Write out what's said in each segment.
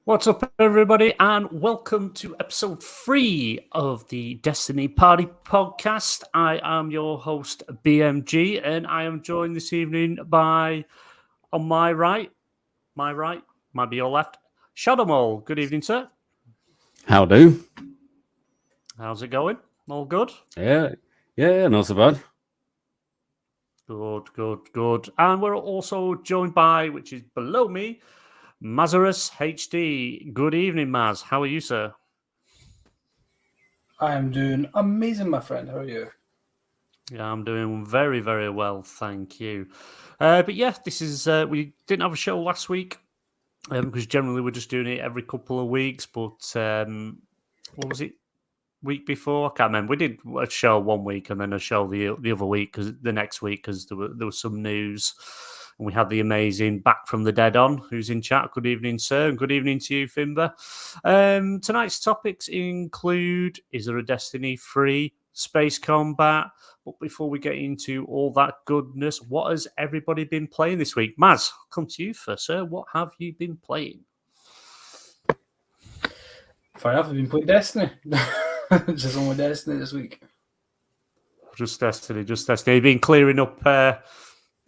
What's up, everybody, and welcome to episode 3 of the Destiny Party podcast. I am your host, BMG, and I am joined this evening by, on my right, might be your left, Shadow Mole. Good evening, sir. How do? How's it going? All good? Yeah, not so bad. Good. And we're also joined by, which is below me, Mazarus HD. Good evening, Maz. How are you, sir? I am doing amazing, my friend. How are you? Yeah, I'm doing very, very well, thank you. But yeah, this is we didn't have a show last week because generally we're just doing it every couple of weeks. But what was it? Week before, I can't remember. We did a show one week and then a show the other week because the next week because there was some news. And we had the amazing Back from the Dead on, who's in chat. Good evening, sir, and good evening to you, Fimber. Tonight's topics include: is there a Destiny 3 space combat? But before we get into all that goodness, what has everybody been playing this week? Maz, I'll come to you first, sir. What have you been playing? Fair enough, I've been playing Destiny. Just on with Destiny this week. Just Destiny. You've been clearing up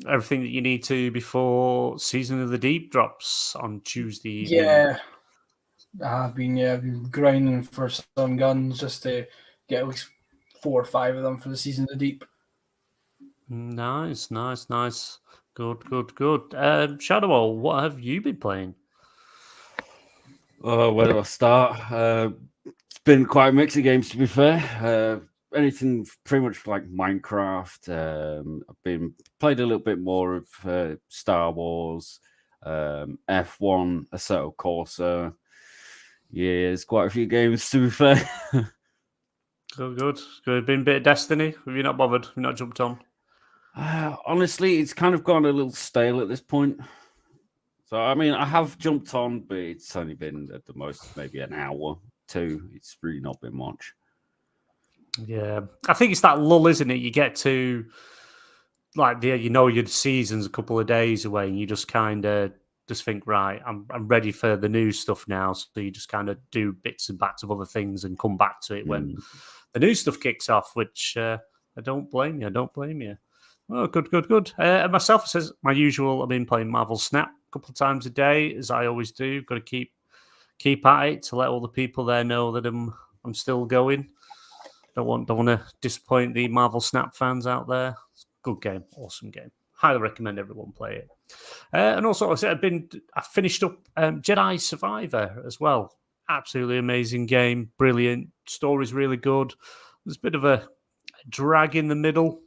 everything that you need to before Season of the Deep drops on Tuesday evening. Yeah, I've been grinding for some guns just to get at least 4 or 5 of them for the Season of the Deep. Nice. Good. Shadow, what have you been playing? Where do I start? It's been quite a mix of games, to be fair. Anything pretty much like Minecraft. I've played a little bit more of Star Wars, F1, Assetto Corsa. Yeah, there's quite a few games, to be fair. Good. Been a bit of Destiny? Have you not bothered? Have you not jumped on? Honestly, it's kind of gone a little stale at this point. So, I mean, I have jumped on, but it's only been at the most maybe an hour, 2. It's really not been much. Yeah. I think it's that lull, isn't it? You get to, like, your season's a couple of days away and you just kind of just think, right, I'm ready for the new stuff now. So you just kind of do bits and bats of other things and come back to it when the new stuff kicks off, which I don't blame you. Oh, good. And myself, it says my usual. I've been playing Marvel Snap a couple of times a day, as I always do. Got to keep at it to let all the people there know that I'm still going. Don't want to disappoint the Marvel Snap fans out there. It's a good game, awesome game. Highly recommend everyone play it. And also, I said I finished up Jedi Survivor as well. Absolutely amazing game, brilliant. Story's really good. There's a bit of a drag in the middle,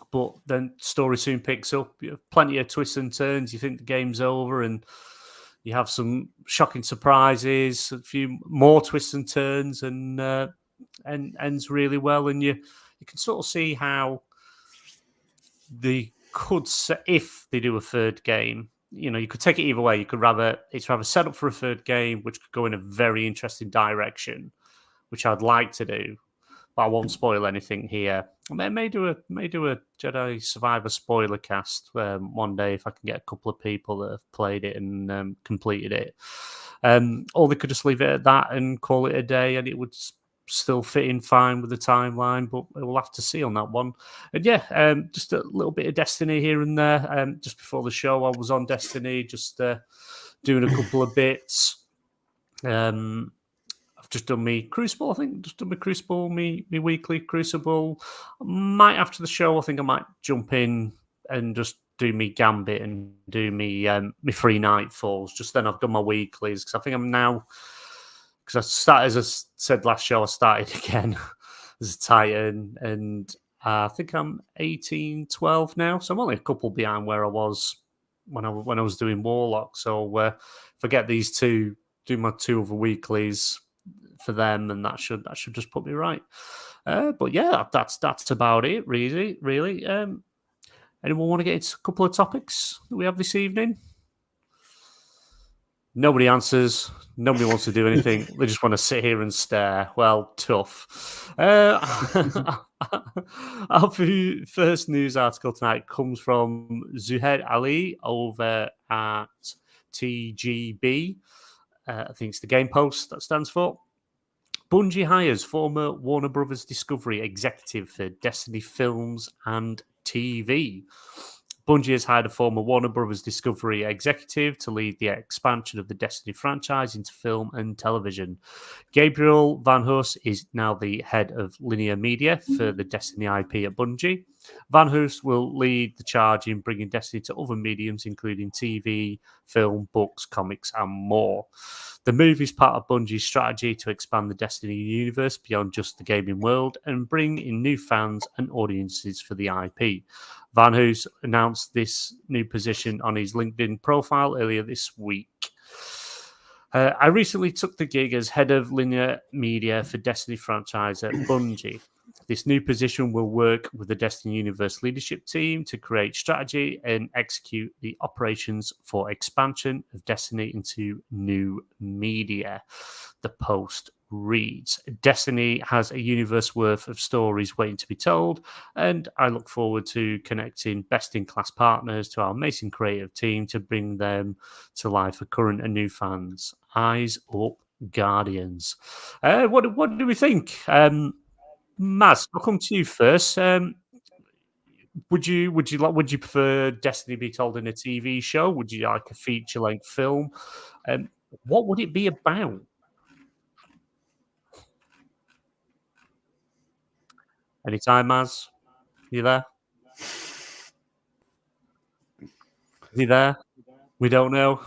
but then story soon picks up. You have plenty of twists and turns. You think the game's over, and you have some shocking surprises, a few more twists and turns, and ends really well. And you can sort of see how they could, if they do a third game, you could take it either way. You could it's rather set up for a third game, which could go in a very interesting direction, which I'd like to do. But I won't spoil anything here. I may do a Jedi Survivor spoiler cast one day if I can get a couple of people that have played it and completed it. Or they could just leave it at that and call it a day, and it would still fit in fine with the timeline. But we'll have to see on that one. And yeah, just a little bit of Destiny here and there. Just before the show, I was on Destiny, just doing a couple of bits. Just done me Crucible, I think. Just done me Crucible, me weekly Crucible. Might after the show, I think I might jump in and just do me Gambit and do me free Nightfalls. Just then I've done my weeklies because I think I'm now, because as I said last show, I started again as a Titan, and I think I'm 18-12 now, so I'm only a couple behind where I was when I was doing Warlock. So if I get these two, do my 2 other weeklies for them, and that should just put me right. But yeah, that's about it, really. Anyone want to get into a couple of topics that we have this evening? Nobody answers. Nobody wants to do anything. They just want to sit here and stare. Well, tough. Our first news article tonight comes from Zuhair Ali over at TGB. I think it's the Game Post that stands for. Bungie hires former Warner Brothers Discovery executive for Destiny films and TV. Bungie has hired a former Warner Brothers Discovery executive to lead the expansion of the Destiny franchise into film and television. Gabriel Van Hoos is now the head of linear media for the Destiny IP at Bungie. Van Hoos will lead the charge in bringing Destiny to other mediums, including TV, film, books, comics, and more. The move is part of Bungie's strategy to expand the Destiny universe beyond just the gaming world and bring in new fans and audiences for the IP. Van Hoos announced this new position on his LinkedIn profile earlier this week. I recently took the gig as head of linear media for Destiny franchise at Bungie. This new position will work with the Destiny Universe leadership team to create strategy and execute the operations for expansion of Destiny into new media. The post reads, Destiny has a universe worth of stories waiting to be told, and I look forward to connecting best-in-class partners to our amazing creative team to bring them to life for current and new fans. Eyes up, Guardians. What do we think? Maz, I'll come to you first. Would you prefer Destiny be told in a TV show? Would you like a feature-length film? What would it be about? Anytime, Maz? You there? Is he there? We don't know.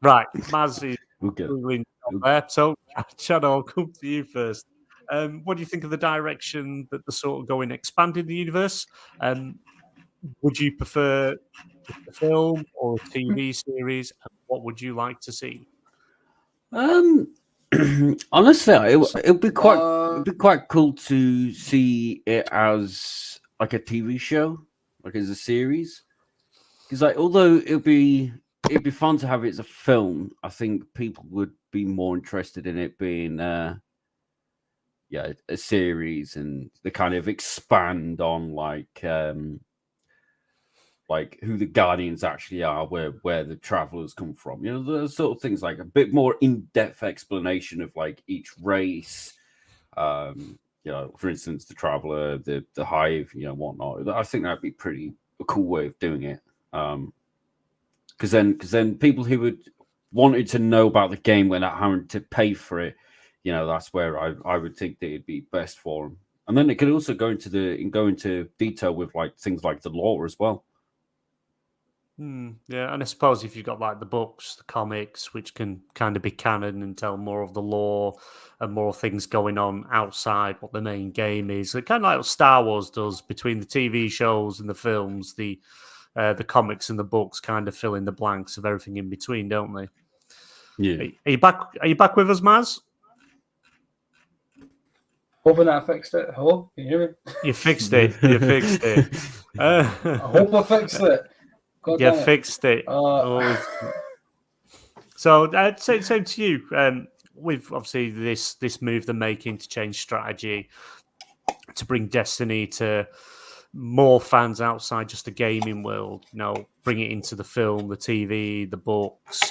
Right, Maz is Googling there. So, Shadow, I'll come to you first. What do you think of the direction that they're sort of going, expanding the universe? Would you prefer a film or a TV series? And what would you like to see? Honestly, it'd be quite cool to see it as like a TV show, like as a series. Because like, although it'd be fun to have it as a film, I think people would be more interested in it being a series, and they kind of expand on like who the Guardians actually are, where the Travelers come from. You know, those sort of things, like a bit more in-depth explanation of like each race. You know, for instance, the Traveler, the Hive, you know, whatnot. I think that'd be pretty a cool way of doing it. Because then people who would wanted to know about the game without having to pay for it, you know, that's where I would think that it'd be best for them. And then it could also go into detail with like things like the lore as well. Yeah, and I suppose if you've got like the books, the comics, which can kind of be canon and tell more of the lore and more things going on outside what the main game is, kind of like what Star Wars does between the TV shows and the films, the comics and the books kind of fill in the blanks of everything in between, don't they? Yeah. Are you back with us, Maz? Hoping I fixed it. Hello, can you hear me? You fixed it. You fixed it. I hope I fixed it. You fixed it. So, same to you. With obviously this move they're making to change strategy to bring Destiny to more fans outside just the gaming world. You know, bring it into the film, the TV, the books,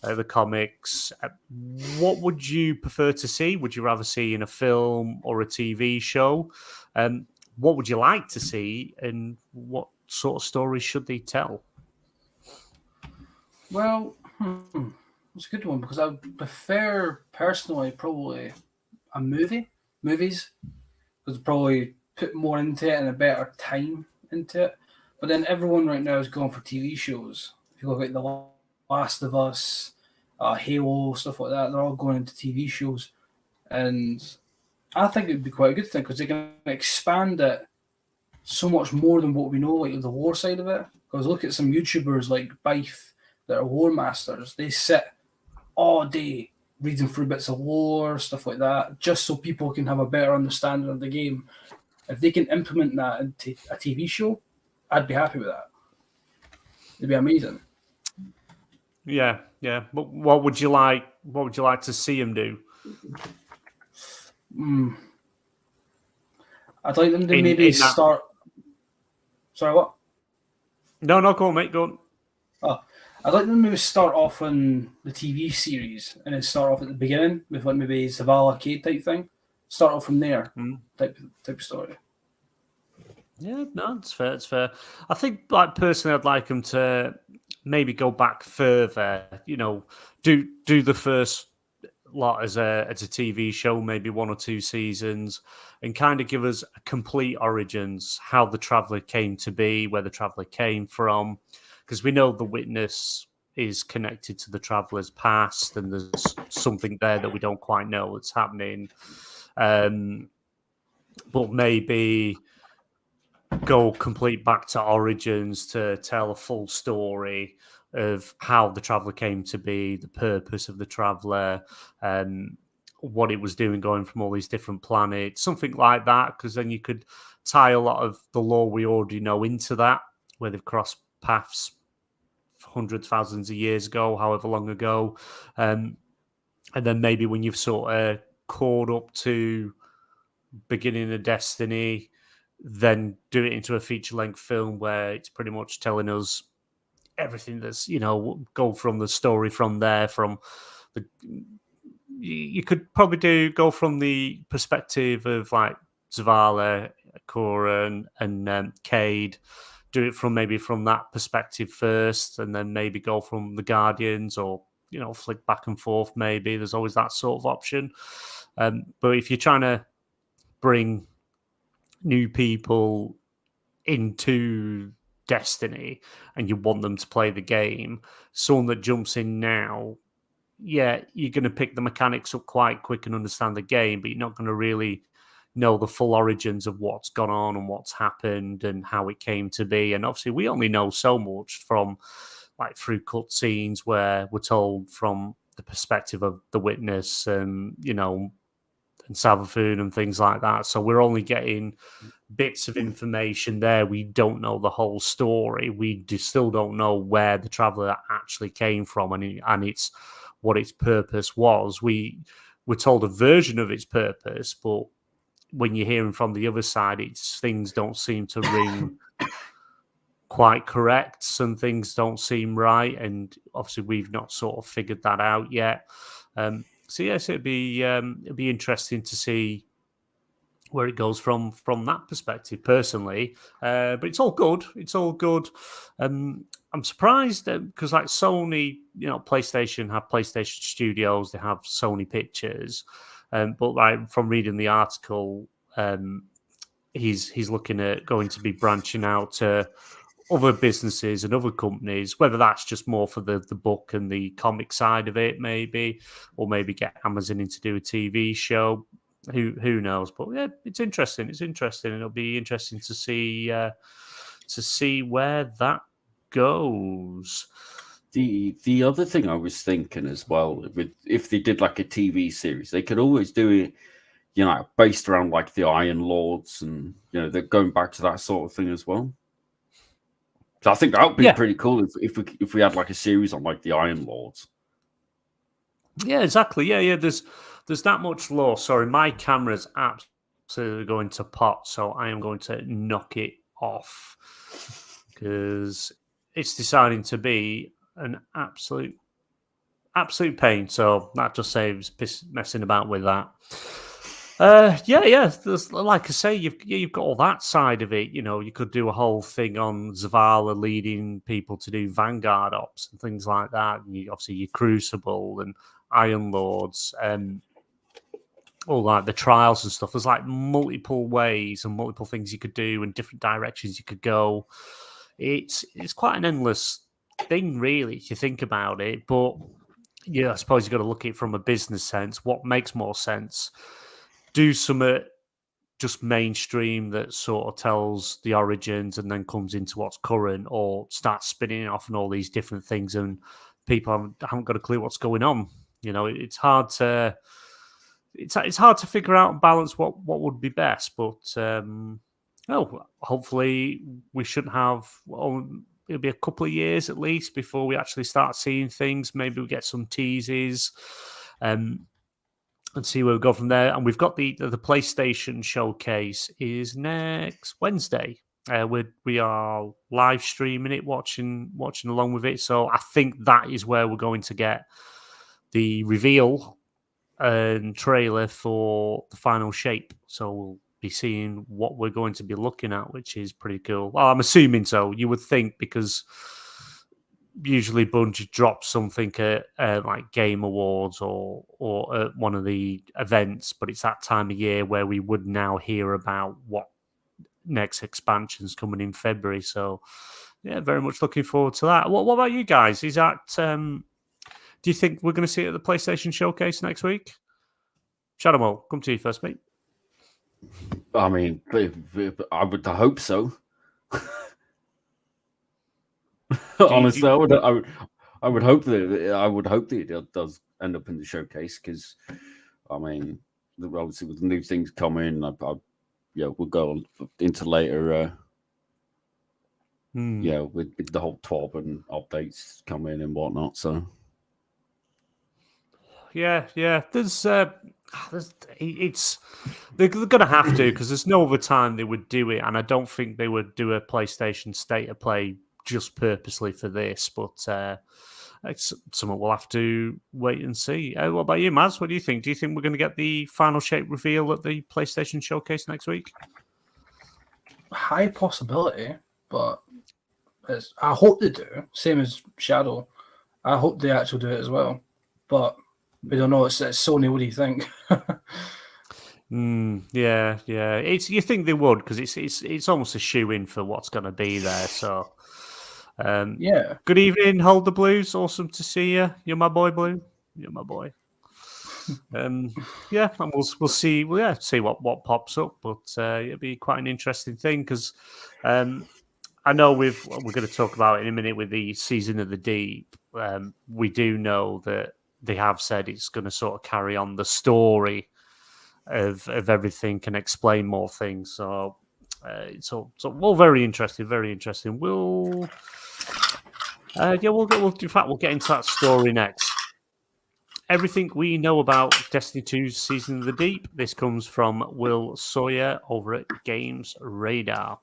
the comics. What would you prefer to see? Would you rather see in a film or a TV show? What would you like to see, and what sort of stories should they tell? Well, it's a good one, because I would prefer personally probably a movies, because probably put more into it and a better time into it. But then everyone right now is going for TV shows. If you look at The Last of Us, Halo, stuff like that, they're all going into TV shows. And I think it'd be quite a good thing, because they can expand it so much more than what we know, like the lore side of it. Because look at some YouTubers like Bife that are lore masters. They sit all day reading through bits of lore, stuff like that, just so people can have a better understanding of the game. If they can implement that into a TV show, I'd be happy with that. It'd be amazing. Yeah. But what would you like? What would you like to see them do? I'd like them to start. Sorry, what? No, go on, mate. Go on. Oh, I'd like them to maybe start off on the TV series and then start off at the beginning with like maybe Zavala Cade type thing. Start off from there, type of story. Yeah, no, it's fair. It's fair. I think, like personally, I'd like them to maybe go back further. Do the first lot as a TV show, maybe 1 or 2 seasons, and kind of give us a complete origins, how the Traveller came to be, where the Traveller came from, because we know the Witness is connected to the Traveller's past, and there's something there that we don't quite know what's happening. But maybe go complete back to origins to tell a full story of how the Traveller came to be, the purpose of the Traveller, what it was doing going from all these different planets, something like that, because then you could tie a lot of the lore we already know into that, where they've crossed paths hundreds, thousands of years ago, however long ago. And then maybe when you've sort of caught up to beginning of Destiny, then do it into a feature-length film where it's pretty much telling us everything that's, go from the story from there, from the... You could probably go from the perspective of like Zavala, Cora, and Cade. Do it from that perspective first, and then maybe go from the Guardians, or flick back and forth. Maybe there's always that sort of option. But if you're trying to bring new people into Destiny and you want them to play the game, someone that jumps in now, yeah, you're going to pick the mechanics up quite quick and understand the game, but you're not going to really know the full origins of what's gone on and what's happened and how it came to be. And obviously we only know so much from like through cutscenes where we're told from the perspective of the Witness and and Savathun and things like that. So we're only getting bits of information there. We don't know the whole story. We still don't know where the Traveller actually came from and it's what its purpose was. We were told a version of its purpose, but when you're hearing from the other side, things don't seem to ring quite correct. Some things don't seem right, and obviously we've not sort of figured that out yet. So yes, it'd be interesting to see where it goes from that perspective, personally. But it's all good. It's all good. I'm surprised because like Sony, PlayStation have PlayStation Studios, they have Sony Pictures, but like from reading the article, he's looking at going to be branching out to other businesses and other companies, whether that's just more for the book and the comic side of it, maybe, or maybe get Amazon in to do a TV show. Who knows? But yeah, it's interesting. It's interesting, and it'll be interesting to see where that goes. The other thing I was thinking as well, if they did like a TV series, they could always do it, based around like the Iron Lords, and they're going back to that sort of thing as well. So I think that would be pretty cool if we had like a series on like the Iron Lords. Yeah, exactly. Yeah. There's that much lore. Sorry, my camera's absolutely going to pot, so I am going to knock it off because it's deciding to be an absolute pain. So that just saves messing about with that. Yeah. There's, like I say, you've got all that side of it. You could do a whole thing on Zavala leading people to do Vanguard ops and things like that. And obviously your Crucible and Iron Lords and all like the trials and stuff. There's like multiple ways and multiple things you could do and different directions you could go. It's quite an endless thing, really, if you think about it. But yeah, I suppose you've got to look at it from a business sense. What makes more sense? Do some just mainstream that sort of tells the origins and then comes into what's current, or start spinning off and all these different things, and people haven't got a clue what's going on. It's hard to figure out and balance what would be best. But hopefully we shouldn't have. It'll be a couple of years at least before we actually start seeing things. Maybe we get some teases. And see where we go from there. And we've got the PlayStation showcase is next Wednesday, We are live streaming it, watching along with it. So I think that is where we're going to get the reveal and trailer for the final shape. So we'll be seeing what we're going to be looking at, which is pretty cool. Well, I'm assuming so. You would think, because usually Bungie drops something at like Game Awards or at one of the events, but it's that time of year where we would now hear about what next expansion's coming in February. So yeah, very much looking forward to that. What about you guys? Is that do you think we're going to see it at the PlayStation Showcase next week? Shadowmo, come to you first, mate. I mean, I would hope so. Honestly, I would hope that it does end up in the showcase, because I mean, obviously with the new things coming, we'll go on into later. With the whole TWAB and updates coming and whatnot. So yeah. It's they're going to have to, because there's no other time they would do it, and I don't think they would do a PlayStation State of Play just purposely for this. But it's something we'll have to wait and see. What about you, Maz? What do you think? Do you think we're going to get the final shape reveal at the PlayStation Showcase next week? High possibility, but I hope they do. Same as Shadow. I hope they actually do it as well. But we don't know. It's Sony. What do you think? Yeah. It's, you think they would, because it's almost a shoe-in for what's going to be there. So, yeah. Good evening, Hold the Blues. Awesome to see you. You're my boy, Blue. You're my boy. Yeah, and we'll see. See what pops up. But it'll be quite an interesting thing, because I know we're going to talk about it in a minute with the Season of the Deep. We do know that they have said it's going to sort of carry on the story of everything and explain more things. So it's all very interesting. Very interesting. We'll in fact, we'll get into that story next. Everything we know about Destiny 2's Season of the Deep. This comes from Will Sawyer over at Games Radar.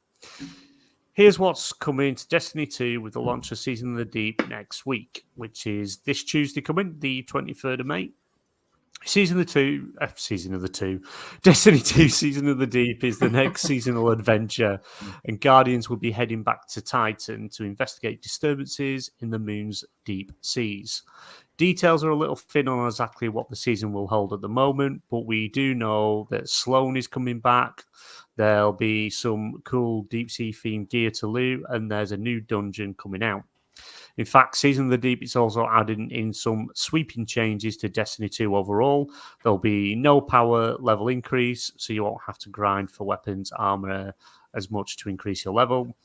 Here's what's coming to Destiny 2 with the launch of Season of the Deep next week, which is this Tuesday coming, the 23rd of May. Season of the Two. Destiny 2 Season of the Deep is the next seasonal adventure, and Guardians will be heading back to Titan to investigate disturbances in the moon's deep seas. Details are a little thin on exactly what the season will hold at the moment, but we do know that Sloane is coming back. There'll be some cool deep sea themed gear to loot, and there's a new dungeon coming out. In fact, Season of the Deep is also adding in some sweeping changes to Destiny 2 overall. There'll be no power level increase, so you won't have to grind for weapons, armor as much to increase your level.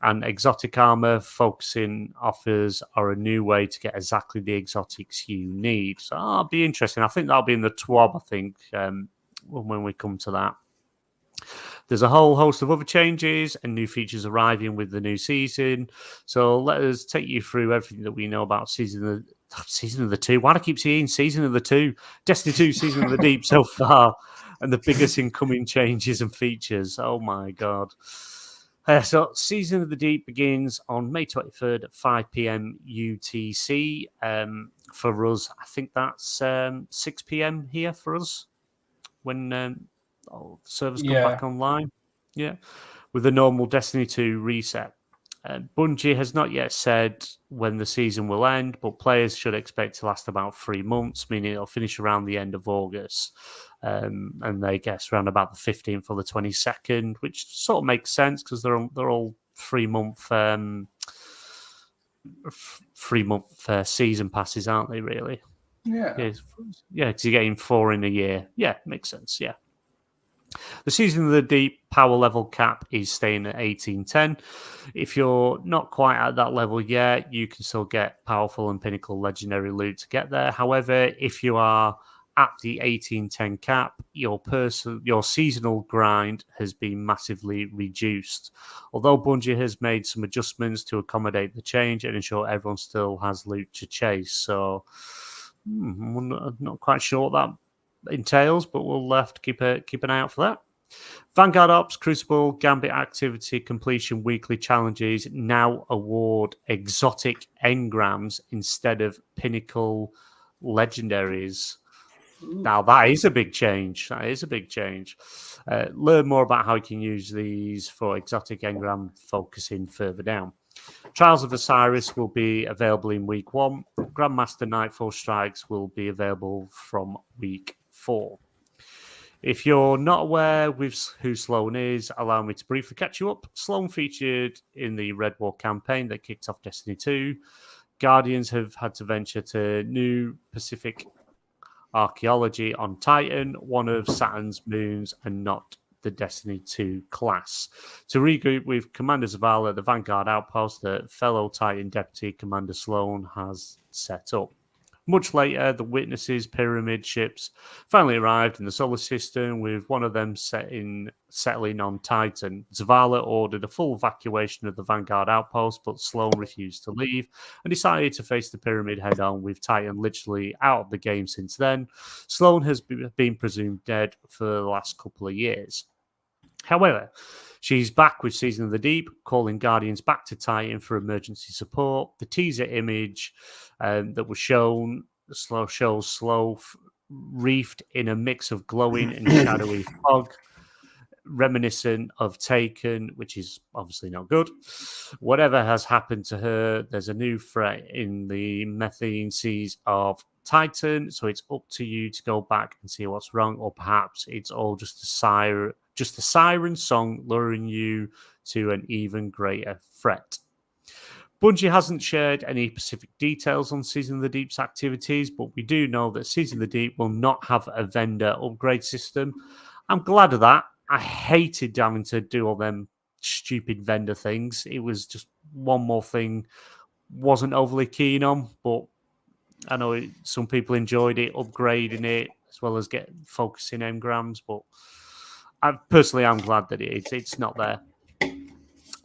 And exotic armor focusing offers are a new way to get exactly the exotics you need. So that'll be interesting. I think that'll be in the TWAB, when we come to that. There's a whole host of other changes and new features arriving with the new season. So let us take you through everything that we know about Season of the Two. Why do I keep saying Season of the Two? Destiny 2 Season of the Deep so far, and the biggest incoming changes and features. Oh my God. So Season of the Deep begins on May 23rd at 5 p.m. UTC. For us, I think that's 6 p.m. here for us when servers come back online. Yeah, with the normal Destiny 2 reset. Bungie has not yet said when the season will end, but players should expect to last about 3 months, meaning it'll finish around the end of August. And they guess around about the 15th or the 22nd, which sort of makes sense because they're all 3 month season passes, aren't they? Really? Yeah. Because you're getting 4 in a year. Yeah, makes sense. Yeah. The Season of the Deep power level cap is staying at 1810. If you're not quite at that level yet, you can still get powerful and pinnacle legendary loot to get there. However, if you are at the 1810 cap, your seasonal grind has been massively reduced. Although Bungie has made some adjustments to accommodate the change and ensure everyone still has loot to chase. So I'm not quite sure what that entails, but we'll have to keep an eye out for that. Vanguard Ops, Crucible, Gambit Activity Completion Weekly Challenges now award exotic engrams instead of pinnacle legendaries. Now, that is a big change. Learn more about how you can use these for exotic engram focusing further down. Trials of Osiris will be available in week 1. Grandmaster Nightfall Strikes will be available from week 4. If you're not aware with who Sloan is, allow me to briefly catch you up. Sloan featured in the Red War campaign that kicked off Destiny 2. Guardians have had to venture to New Pacific archaeology on Titan, one of Saturn's moons, and not the Destiny 2 class. To regroup with Commander Zavala at the Vanguard outpost that fellow Titan Deputy Commander Sloan has set up. Much later, the Witnesses pyramid ships finally arrived in the solar system, with one of them settling on Titan. Zavala ordered a full evacuation of the Vanguard outpost, but Sloan refused to leave and decided to face the pyramid head-on, with Titan literally out of the game since then. Sloan has been presumed dead for the last couple of years. However, she's back with Season of the Deep, calling Guardians back to Titan for emergency support. The teaser image that was shows Slow reefed in a mix of glowing and shadowy fog, reminiscent of Taken, which is obviously not good. Whatever has happened to her, there's a new threat in the methane seas of Titan, so it's up to you to go back and see what's wrong, or perhaps it's all just a siren song luring you to an even greater threat. Bungie hasn't shared any specific details on Season of the Deep's activities, but we do know that Season of the Deep will not have a vendor upgrade system. I'm glad of that. I hated having to do all them stupid vendor things. It was just one more thing wasn't overly keen on, but I know some people enjoyed it, upgrading it, as well as focusing engrams, but I'm glad that it's not there.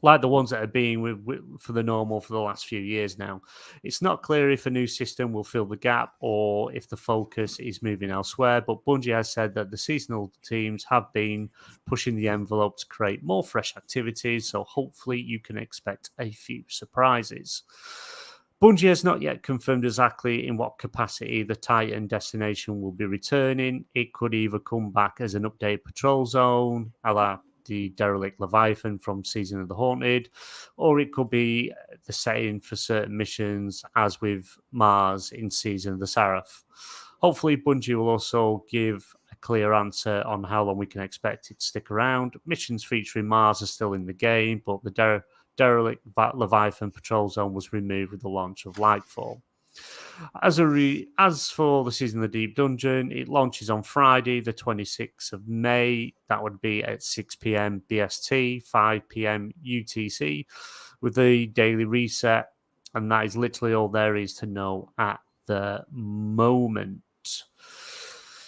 Like the ones that are being for the normal for the last few years now. It's not clear if a new system will fill the gap or if the focus is moving elsewhere, but Bungie has said that the seasonal teams have been pushing the envelope to create more fresh activities, so hopefully you can expect a few surprises. Bungie has not yet confirmed exactly in what capacity the Titan destination will be returning. It could either come back as an updated patrol zone, a la the derelict Leviathan from Season of the Haunted, or it could be the setting for certain missions, as with Mars in Season of the Seraph. Hopefully, Bungie will also give a clear answer on how long we can expect it to stick around. Missions featuring Mars are still in the game, but the derelict Leviathan patrol zone was removed with the launch of Lightfall. As for the Season of the Deep Dungeon, it launches on Friday, the 26th of May. That would be at 6 p.m. BST, 5 p.m. UTC, with the daily reset. And that is literally all there is to know at the moment.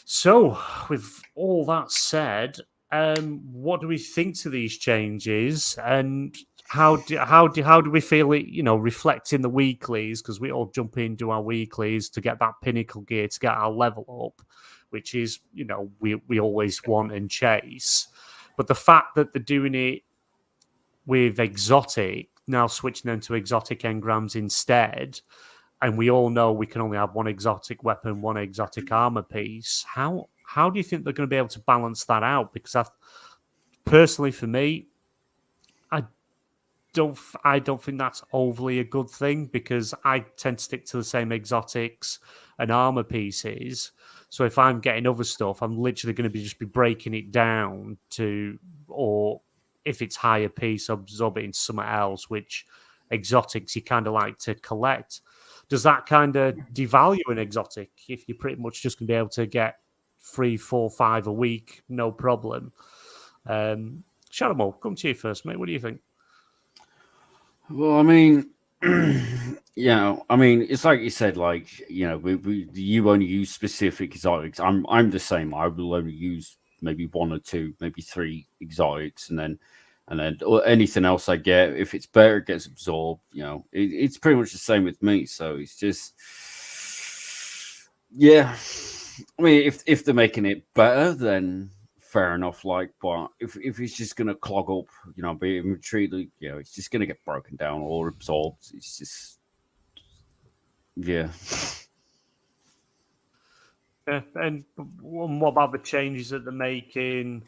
So, with all that said, what do we think to these changes? And how do we feel it, reflecting the weeklies, because we all jump into our weeklies to get that pinnacle gear, to get our level up, which is, we always want and chase. But the fact that they're doing it with exotic, now switching them to exotic engrams instead, and we all know we can only have one exotic weapon, one exotic armor piece, how do you think they're going to be able to balance that out? Because personally, for me, I don't think that's overly a good thing, because I tend to stick to the same exotics and armor pieces. So if I'm getting other stuff, I'm literally going to be breaking it down to, or if it's higher piece, absorb it into something else, which exotics you kind of like to collect. Does that kind of devalue an exotic if you're pretty much just going to be able to get 3, 4, 5 a week, no problem? Shadowmo, come to you first, mate. What do you think? Well, I mean, it's like you said, you only use specific exotics. I'm the same. I will only use maybe 1 or 2, maybe 3 exotics, and then anything else I get, if it's better, it gets absorbed. It's pretty much the same with me. So it's just, yeah. I mean, if they're making it better, then fair enough. Like, but if it's just gonna clog up, the inventory, it's just gonna get broken down or absorbed. It's just, yeah. Yeah, and what about the changes that they're making?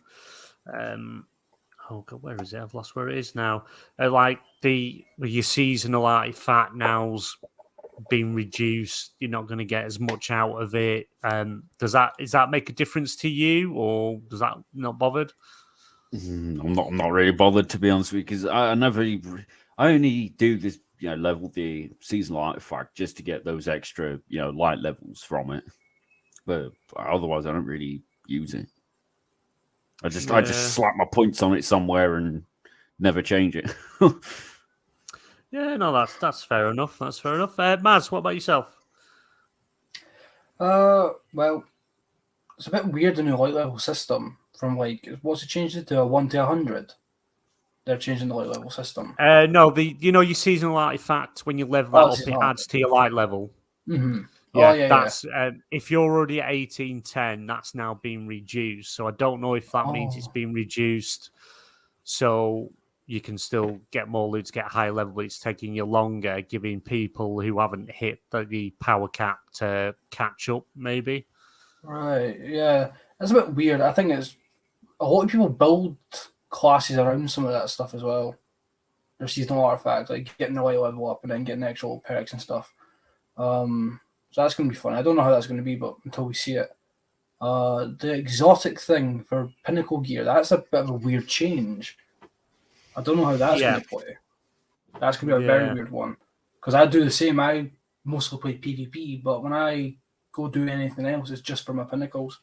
Oh god, where is it? I've lost where it is now. Like your seasonal artifact now's been reduced. You're not going to get as much out of it. Does that make a difference to you, or does that not bothered? I'm not really bothered, to be honest with you, because I only do this, level the seasonal artifact just to get those extra, light levels from it. But otherwise, I don't really use it. I just slap my points on it somewhere and never change it. Yeah, no, that's fair enough. That's fair enough. Maz, what about yourself? Well, it's a bit weird, the new light level system from what's it changed it to, a 1 to 100? They're changing the light level system. No, your seasonal artifact, when you level that up, it adds to your light level. Mm-hmm. Yeah, that's if you're already at 1810, that's now been reduced. So I don't know if that means it's been reduced, so you can still get more loot to get high level, but it's taking you longer, giving people who haven't hit the power cap to catch up, maybe. Right, yeah. That's a bit weird. I think it's a lot of people build classes around some of that stuff as well. Their seasonal artifacts, like getting the light level up and then getting actual perks and stuff. So that's going to be fun. I don't know how that's going to be, but until we see it. The exotic thing for Pinnacle gear, that's a bit of a weird change. I don't know how that's going to play. That's going to be a very weird one. Because I do the same. I mostly play PvP, but when I go do anything else, it's just for my Pinnacles.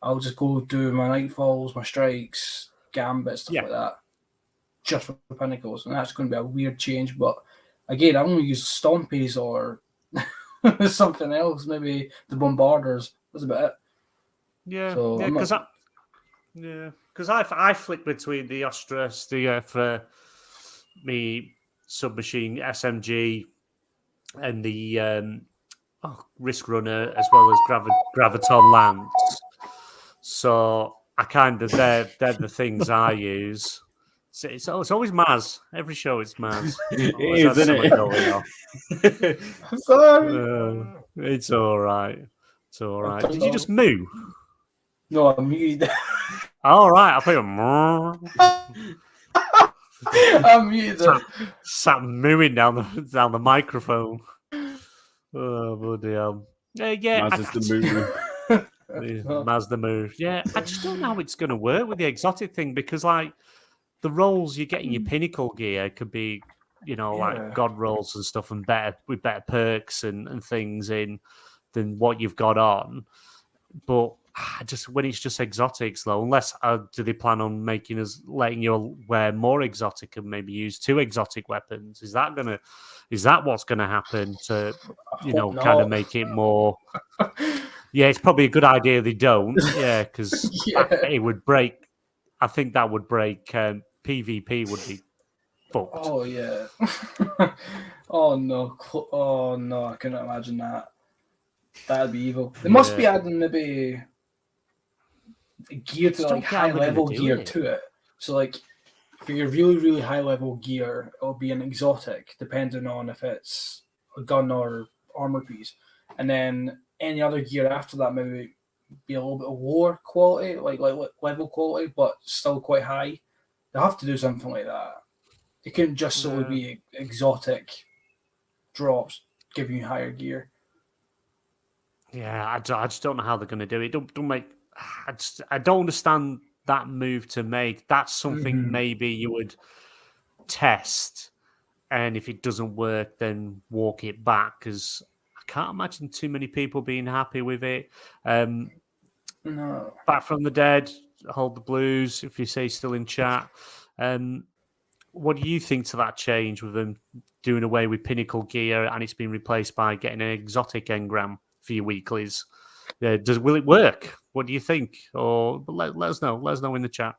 I'll just go do my Nightfalls, my Strikes, Gambit, stuff like that. Just for the Pinnacles. And that's going to be a weird change. But again, I only use Stompies or something else, maybe the Bombarders. That's about it. Yeah, because I flick between the Ostras, for me submachine SMG, and the Risk Runner, as well as Graviton Lance. So I kind of they're the things I use. It's always Maz. Every show it's Maz. Isn't it? I'm sorry. It's all right. It's all right. Did you just moo? No, I'm muted. All right. I think I'm muted. Sat mooing down the microphone. Oh bloody hell! Yeah. Maz is the moo. Maz the moo. Yeah, I just don't know how it's going to work with the exotic thing, because like the rolls you get in your Pinnacle gear could be, like god rolls and stuff, and with better perks and things in than what you've got on. But just when it's just exotics, though, unless do they plan on letting you wear more exotic and maybe use 2 exotic weapons? Is that what's going to happen to kind of make it more? Yeah, it's probably a good idea they don't. Yeah, because it would break. I think that would break. PvP would be fucked. Oh yeah. Oh no! I couldn't imagine that. That'd be evil. They must be adding maybe gear to high level gear to it. So like for your really, really high level gear, it'll be an exotic, depending on if it's a gun or armor piece. And then any other gear after that maybe be a little bit lower quality, like level quality, but still quite high. They have to do something like that. It couldn't just solely be exotic drops giving you higher gear. Yeah, I just don't know how they're going to do it. Don't make. I don't understand that move to make. That's something maybe you would test, and if it doesn't work, then walk it back. Because I can't imagine too many people being happy with it. No. Back from the dead, hold the blues. If you say still in chat, what do you think to that change with them doing away with Pinnacle gear and it's been replaced by getting an exotic engram for your weeklies? Will it work? What do you think? Or let us know. Let us know in the chat.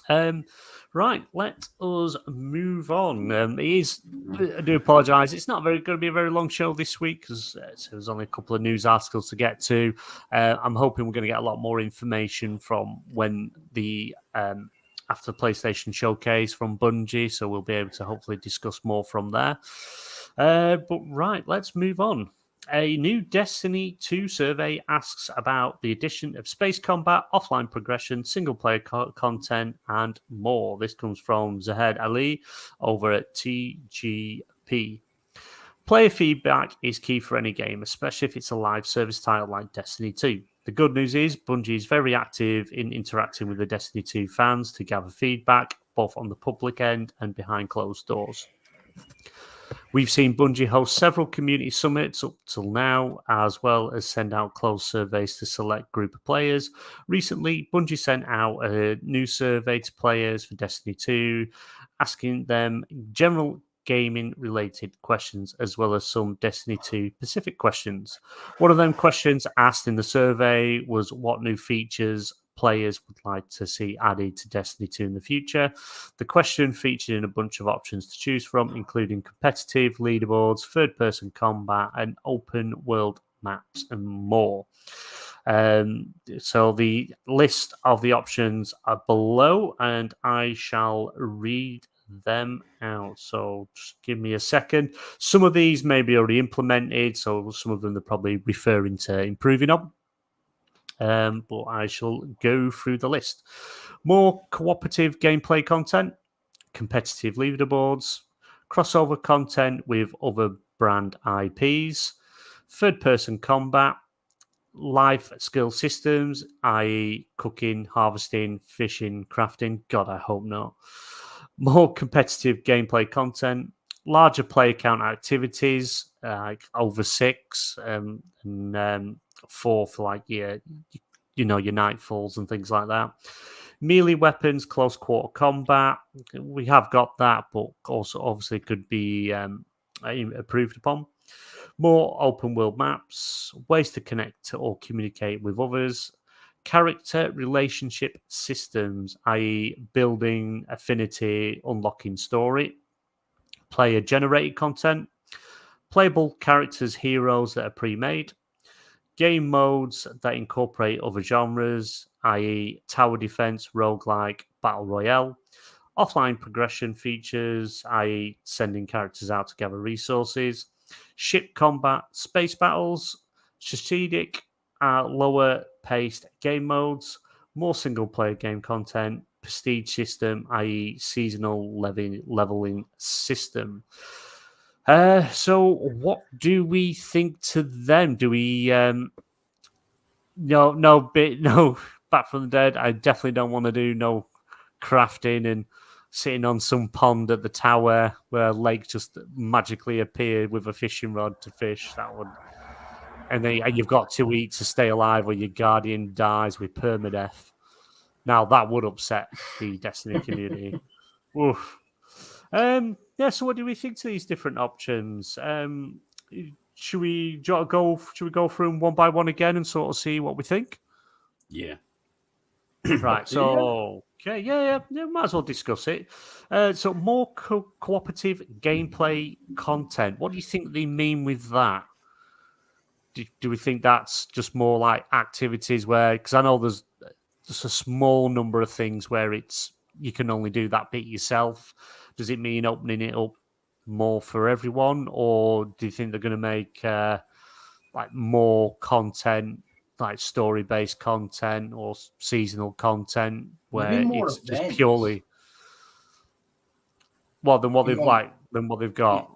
Right, let us move on. I do apologise. It's not going to be a very long show this week because there's only a couple of news articles to get to. I'm hoping we're going to get a lot more information from when the after the PlayStation Showcase from Bungie, so we'll be able to hopefully discuss more from there. But right, let's move on. A new Destiny 2 survey asks about the addition of space combat, offline progression, single-player content, and more. This comes from Zahed Ali over at TGP. Player feedback is key for any game, especially if it's a live service title like Destiny 2. The good news is Bungie is very active in interacting with the Destiny 2 fans to gather feedback, both on the public end and behind closed doors. We've seen Bungie host several community summits up till now, as well as send out closed surveys to select group of players. Recently, Bungie sent out a new survey to players for Destiny 2, asking them general gaming-related questions, as well as some Destiny 2 specific questions. One of them questions asked in the survey was what new features players would like to see added to Destiny 2 in the future. The question featured in a bunch of options to choose from, including competitive leaderboards, third-person combat, and open-world maps, and more. So the list of the options are below, and I shall read them out. So just give me a second. Some of these may be already implemented, so some of them they're probably referring to improving on. But I shall go through the list. More cooperative gameplay content, competitive leaderboards, crossover content with other brand IPs, third-person combat, life skill systems, i.e. cooking, harvesting, fishing, crafting. God, I hope not. More competitive gameplay content, larger player count activities, like over 6, and 4 for like your nightfalls and things like that. Melee weapons, close quarter combat. We have got that, but also obviously could be improved upon. More open world maps, ways to connect or communicate with others, character relationship systems, i.e., building affinity, unlocking story, player generated content, playable characters, heroes that are pre-made, game modes that incorporate other genres, i.e., tower defense, roguelike, battle royale, offline progression features, i.e., sending characters out to gather resources, ship combat, space battles, strategic, lower paced game modes, more single player game content, prestige system, i.e., seasonal leveling system. So what do we think to them? Do we no Back from the Dead? I definitely don't want to do no crafting and sitting on some pond at the tower where a lake just magically appeared with a fishing rod to fish. That would, and then you've got to eat to stay alive, or your guardian dies with permadeath. Now that would upset the Destiny community. Oof. So what do we think to these different options? Should we go through them one by one again and sort of see what we think? Yeah. Right. So okay, yeah, might as well discuss it. So more cooperative gameplay content. What do you think they mean with that? Do we think that's just more like activities where? Because I know there's just a small number of things where it's you can only do that bit yourself. Does it mean opening it up more for everyone, or do you think they're going to make like more content, like story-based content or seasonal content, where more it's just events. purely than what they've got?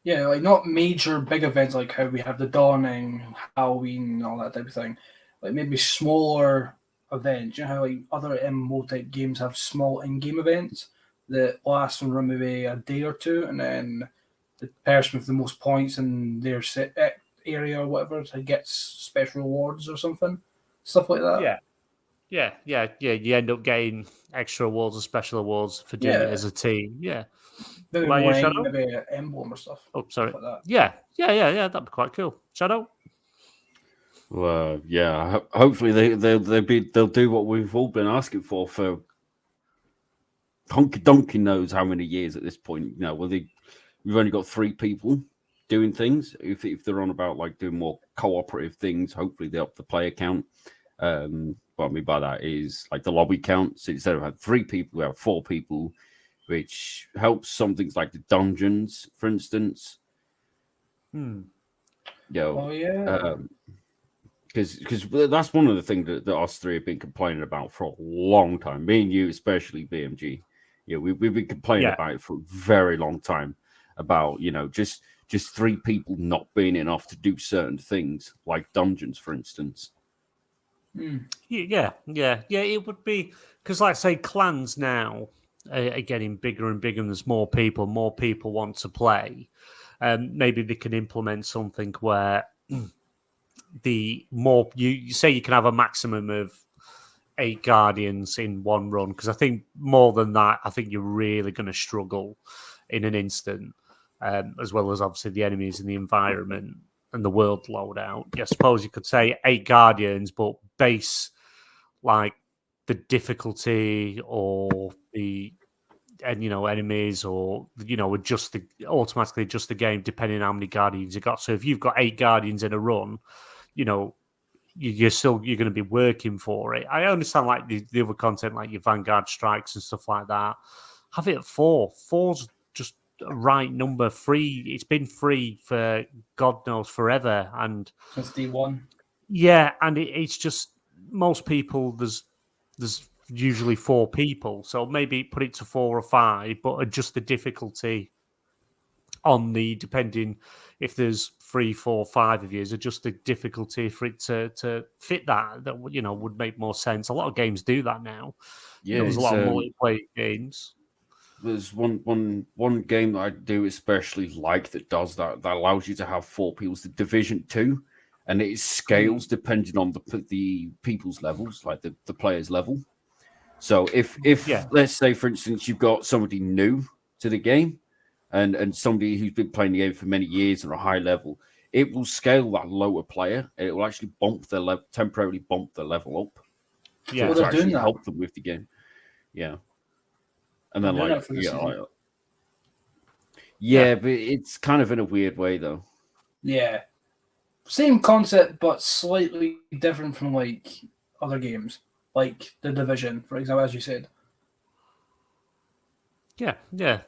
Yeah, like not major big events like how we have the Dawning, Halloween, and all that type of thing. Like maybe smaller events. You know how like other MMO type games have small in-game events that last and run maybe a day or two, and then the person with the most points in their area or whatever gets special rewards or something, stuff like that. Yeah. You end up getting extra awards or special awards for doing it as a team. Yeah. Maybe What about more you, Shadow? maybe an emblem or stuff. Oh, sorry. Stuff like that. Yeah. That'd be quite cool. Shadow. Well, yeah. Hopefully they'll do what we've all been asking for Donkey knows how many years at this point. You know, we've only got 3 people doing things. If they're on about like doing more cooperative things, hopefully they up the player count. What I mean by that is like the lobby count. So instead of having 3 people, we have 4 people, which helps some things like the dungeons, for instance. You know, Oh yeah. Because that's one of the things that us 3 have been complaining about for a long time. Me and you, especially BMG. Yeah, we've been complaining about it for a very long time. About just 3 people not being enough to do certain things, like dungeons, for instance. Yeah. It would be because, like I say, clans now are getting bigger and bigger, and there's more people. More people want to play. Maybe they can implement something where the more you say you can have a maximum of 8 guardians in one run, because I think more than that, I think you're really going to struggle in an instant, as well as obviously the enemies and the environment and the world loadout. I suppose you could say 8 guardians, but base like the difficulty or the enemies, or automatically adjust the game depending on how many guardians you got. So if you've got 8 guardians in a run, you're going to be working for it. I understand like the other content, like your Vanguard strikes and stuff like that. Have it at 4. 4's just a right number. 3. It's been free for God knows forever, and Since D1. Yeah, and it's just most people. There's usually 4 people, so maybe put it to 4 or 5, but adjust the difficulty on the depending if there's 3, 4, 5 of you, adjust the difficulty for it to fit that would make more sense. A lot of games do that now. Yeah, There's a lot of multiplayer games. There's one game that I do especially like that does that allows you to have 4 people. It's the Division 2, and it scales depending on the people's levels, like the player's level. So if let's say, for instance, you've got somebody new to the game and somebody who's been playing the game for many years and a high level, it will scale that lower player. It will actually temporarily bump their level up. Yeah, to actually help them with the game. Yeah. And then but it's kind of in a weird way though. Yeah. Same concept, but slightly different from like other games, like The Division, for example, as you said. Yeah.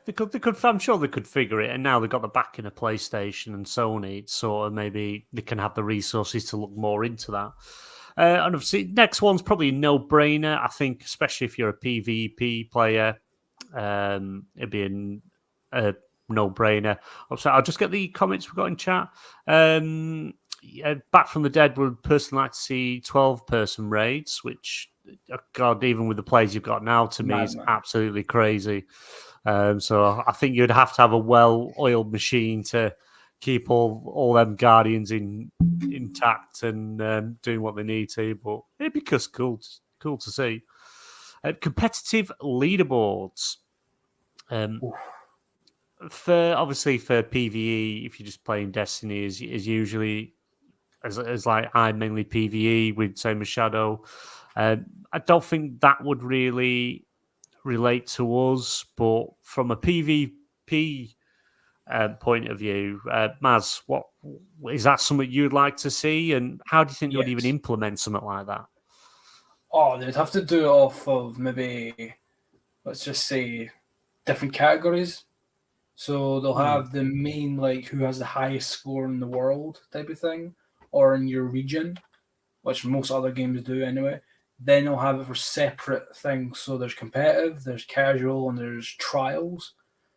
They could. I'm sure they could figure it. And now they've got the backing of PlayStation and Sony. It's sort of maybe they can have the resources to look more into that. And obviously, next one's probably a no-brainer. I think, especially if you're a PvP player, it'd be a no-brainer. I'll just get the comments we've got in chat. Back from the Dead would personally like to see 12-person raids, which, God, even with the players you've got now, to me is absolutely crazy. So I think you'd have to have a well-oiled machine to keep all them guardians intact and doing what they need to. But it'd be just cool to see. Competitive leaderboards. For PvE, if you're just playing Destiny, is usually as like I'm mainly PvE with same as Shadow. I don't think that would really relate to us, but from a PvP point of view, Maz, what is that something you'd like to see, and how do you think they would even implement something like that? Oh, they'd have to do it off of maybe, let's just say, different categories. So they'll have the main, like, who has the highest score in the world type of thing, or in your region, which most other games do anyway. Then they'll have it for separate things. So there's competitive, there's casual, and there's trials.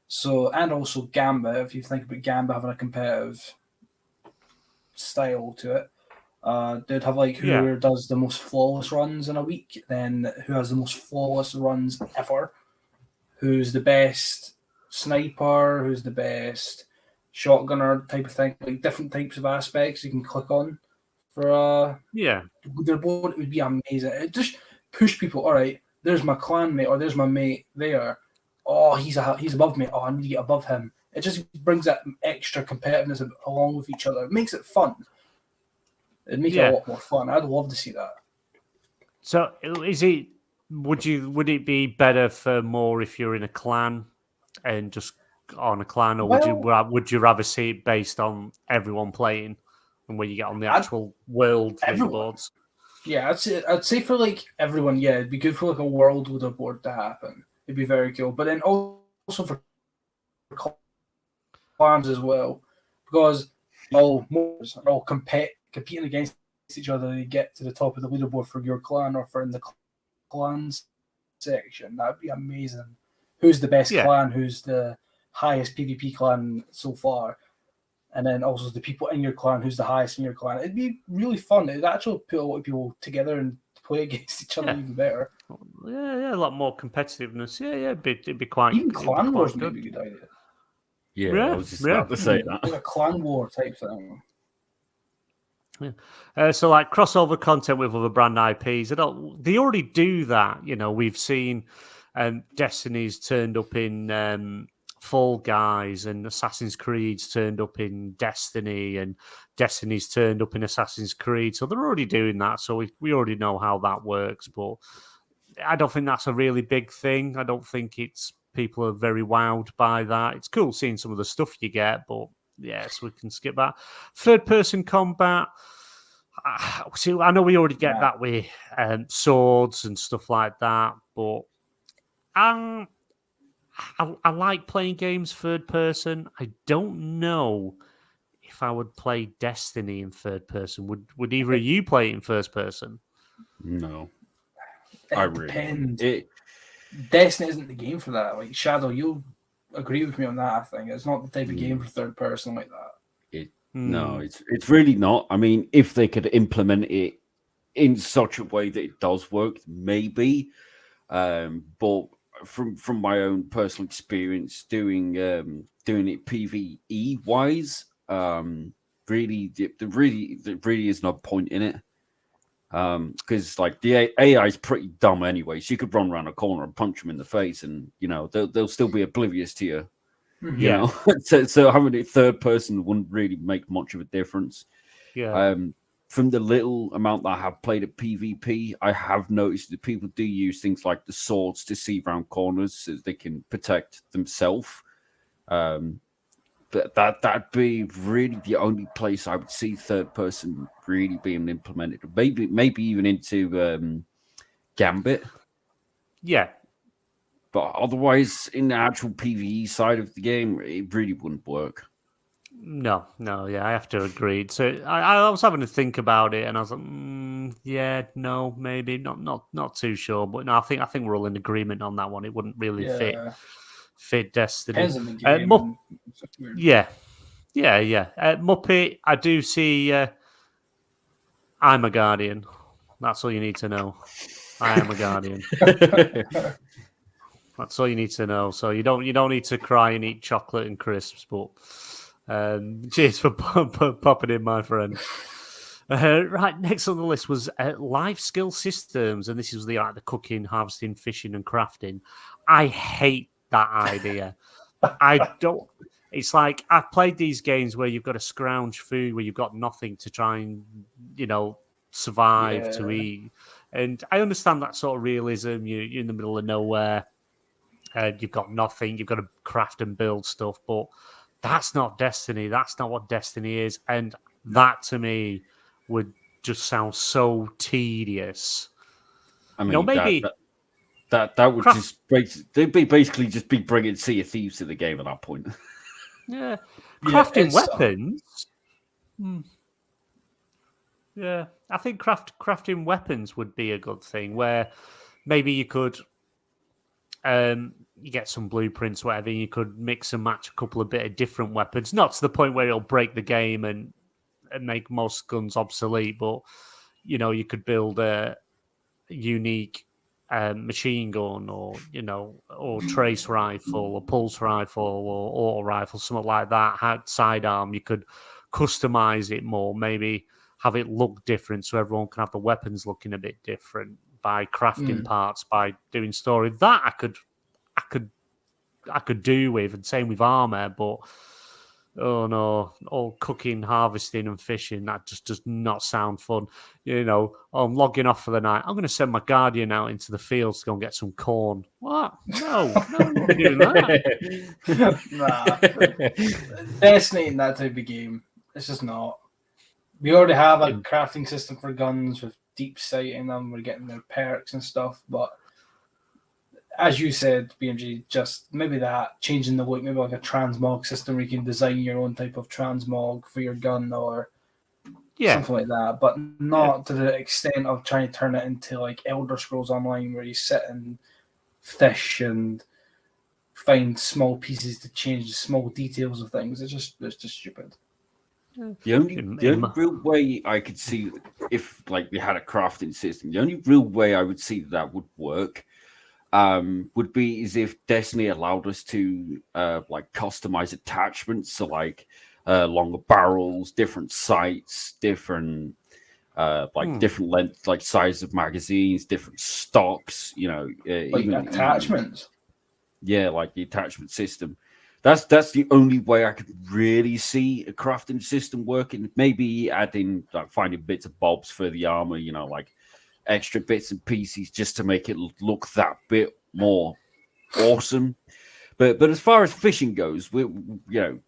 So, and also Gambit, if you think about Gambit having a competitive style to it. They'd have like who does the most flawless runs in a week, then who has the most flawless runs ever, who's the best sniper, who's the best shotgunner type of thing, like different types of aspects you can click on for their board. It would be amazing. It just push people. All right, there's my clanmate or there's my mate there. Oh, he's above me. Oh, I need to get above him. It just brings that extra competitiveness along with each other. It makes it fun. It'd make it a lot more fun. I'd love to see that. So is it Would it be better for more if you're in a clan and just on a clan, or would you rather see it based on everyone playing and where you get on the actual world leaderboards? Yeah, I'd say for like everyone, yeah, it'd be good for like a world leaderboard to happen. It'd be very cool. But then also for clans as well, because all are all competing against each other to get to the top of the leaderboard for your clan or for in the clans section. That'd be amazing. Who's the best clan? Who's the highest PvP clan so far? And then also the people in your clan, who's the highest in your clan. It'd be really fun. It'd actually put a lot of people together and play against each other even better. Yeah, a lot more competitiveness. Yeah, it'd be quite. Even clan wars would be a good idea. Yeah, I was just about to say that. Like a clan war type thing. Yeah. So like crossover content with other brand IPs, they already do that. You know, we've seen Destiny's turned up in Fall Guys, and Assassin's Creed's turned up in Destiny, and Destiny's turned up in Assassin's Creed. So they're already doing that. So we already know how that works. But I don't think that's a really big thing. I don't think people are very wowed by that. It's cool seeing some of the stuff you get, but yes, we can skip that. Third-person combat. See, I know we already get that with swords and stuff like that, but I like playing games third person. I don't know if I would play Destiny in third person. Would either of you play it in first person? No. It depends. Destiny isn't the game for that. Like Shadow, you'll agree with me on that. I think it's not the type of game for third person like that. No, it's really not. I mean, if they could implement it in such a way that it does work, maybe. But from my own personal experience doing it PvE wise, really there really is no point in it. Because like the AI is pretty dumb anyway, so you could run around a corner and punch them in the face, and they'll still be oblivious to you. You know, so having it third person wouldn't really make much of a difference. Yeah. From the little amount that I have played at PvP, I have noticed that people do use things like the swords to see around corners so they can protect themselves. But that'd be really the only place I would see third person really being implemented. Maybe even into Gambit. Yeah. But otherwise, in the actual PvE side of the game, it really wouldn't work. No, yeah, I have to agree. So I was having to think about it, and I was like, yeah, no, maybe not too sure. But no, I think we're all in agreement on that one. It wouldn't really fit Destiny. Depends on the game. Yeah. Muppet, I do see. I'm a guardian. That's all you need to know. I am a guardian. That's all you need to know. So you don't need to cry and eat chocolate and crisps. But cheers for popping in, my friend. Right, next on the list was life skill systems, and this is the cooking, harvesting, fishing, and crafting. I hate that idea. I don't. It's like I've played these games where you've got to scrounge food, where you've got nothing to try and survive to eat. And I understand that sort of realism. You're in the middle of nowhere. You've got nothing. You've got to craft and build stuff, but that's not Destiny. That's not what Destiny is. And that to me would just sound so tedious. I mean, maybe that would they'd basically just be bringing Sea of Thieves to the game at that point. Yeah, crafting weapons. Yeah, I think crafting weapons would be a good thing. Where maybe you could, you get some blueprints, whatever. You could mix and match a couple of bit of different weapons, not to the point where it'll break the game and make most guns obsolete. But you could build a unique machine gun, or trace rifle, or pulse rifle, or auto rifle, something like that. Sidearm, you could customize it more, maybe have it look different so everyone can have the weapons looking a bit different by crafting parts, by doing story. That I could do with, and same with armor. But Oh no, all cooking, harvesting, and fishing. That just does not sound fun. I'm logging off for the night. I'm going to send my guardian out into the fields to go and get some corn. What? No, you won't be doing that. Nah, Destiny in that type of game, it's just not. We already have a crafting system for guns with deep sighting them. We're getting their perks and stuff, but as you said, BMG, just maybe that changing the look, maybe like a transmog system where you can design your own type of transmog for your gun or something like that, but not to the extent of trying to turn it into like Elder Scrolls Online where you sit and fish and find small pieces to change the small details of things. It's just stupid. The only real way I could see if like we had a crafting system, the only real way I would see that would work would be is if Destiny allowed us to like customize attachments, so like longer barrels, different sights, different different length, like size of magazines, different stocks, like even attachments. Like the attachment system. That's the only way I could really see a crafting system working. Maybe adding like finding bits of bobs for the armor, like extra bits and pieces just to make it look that bit more awesome. But as far as fishing goes,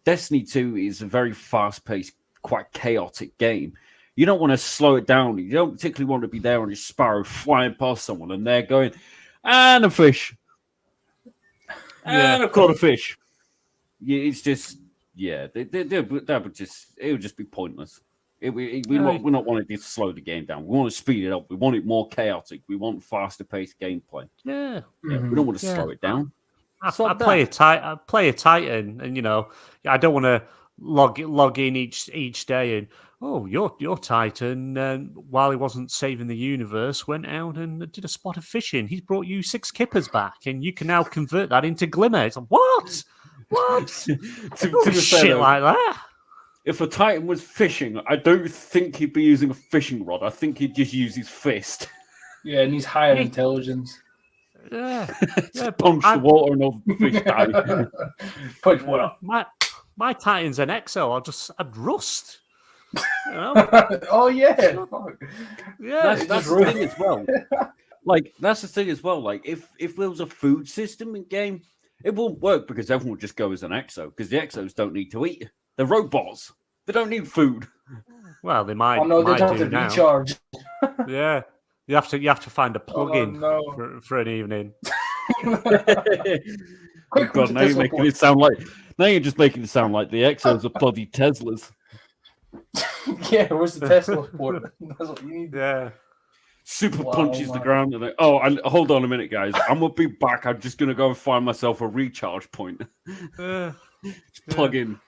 Destiny 2 is a very fast-paced, quite chaotic game. You don't want to slow it down. You don't particularly want to be there on your Sparrow flying past someone and they're going, and a fish. And I've caught a fish. Yeah, it's just, it would just be pointless. We're not wanting to slow the game down. We want to speed it up. We want it more chaotic. We want faster paced gameplay. Yeah. We don't want to slow it down. I play a Titan, and I don't want to log in each day and your Titan, while he wasn't saving the universe, went out and did a spot of fishing. He's brought you 6 kippers back, and you can now convert that into glimmer. It's like, what? Shit like that. If a Titan was fishing, I don't think he'd be using a fishing rod. I think he'd just use his fist. Yeah, and he's higher intelligence. Yeah, punch the water and all the fish die. Punch water. My Titan's an exo. I'd rust. Oh yeah, that's the thing as well. That's the thing as well. Like if there was a food system in game, it won't work because everyone would just go as an exo because the exos don't need to eat. They're robots. They don't need food. Well, they might. They have to recharge. Yeah, you have to find a plug-in for an evening. Quick, God, now you're making it sound like. Now you're just making it sound like the exos are bloody Teslas. Yeah, where's the Tesla port? That's what you need. Yeah. Super punches the ground and hold on a minute, guys. I'm gonna be back. I'm just gonna go and find myself a recharge point. Plug in.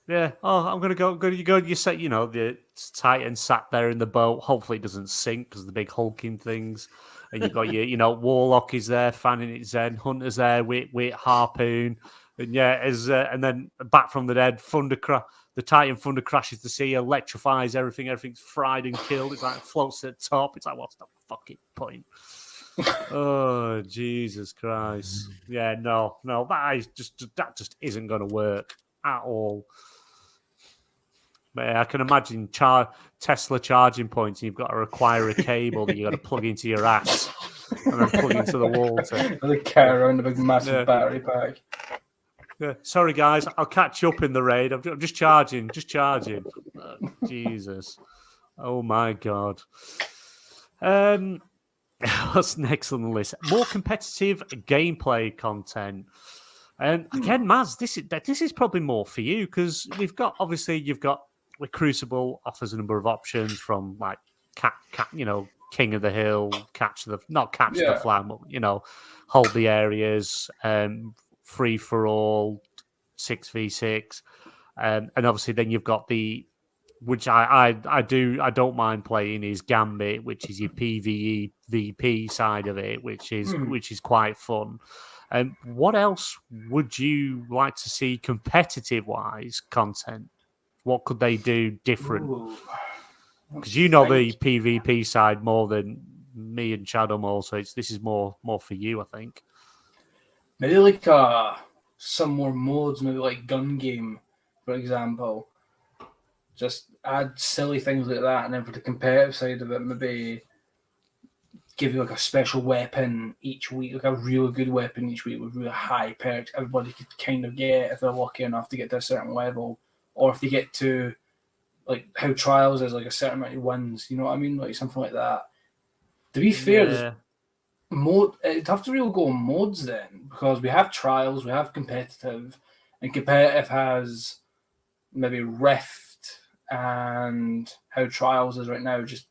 Yeah. Oh, I'm gonna go. You go. You set. The Titan sat there in the boat. Hopefully, it doesn't sink because the big hulking things. And you've got your, Warlock is there, fanning it Zen. Hunter's there with harpoon. And and then back from the dead, the Titan thunder crashes the sea, electrifies everything. Everything's fried and killed. It's like floats at the top. It's like, what's the fucking point? Oh, Jesus Christ! Yeah, no, that just isn't going to work at all. But I can imagine Tesla charging points, and you've got to require a cable that you've got to plug into your ass and then plug into the wall. They carry around a big massive battery pack. Yeah. Sorry, guys. I'll catch you up in the raid. I'm just charging. Jesus. Oh, my God. What's next on the list? More competitive gameplay content. Again, Maz, this is probably more for you because you've got with Crucible offers a number of options from like King of the Hill, the flag, but hold the areas, free for all, 6v6, and obviously then you've got which I don't mind playing is Gambit, which is your PvE VP side of it, which is quite fun. What else would you like to see competitive-wise content? What could they do different? Because the PvP side more than me and Shadowmore, so this is more for you, I think. Maybe like some more modes, maybe like gun game, for example. Just add silly things like that, and then for the competitive side of it, maybe give you like a special weapon each week, like a really good weapon each week with really high perks. Everybody could kind of get if they're lucky enough to get to a certain level, or if they get to like how trials is like a certain amount of wins. You know what I mean? Like something like that. To be fair, it'd have to really go on modes then, because we have trials, we have competitive, and competitive has maybe Rift and how trials is right now, just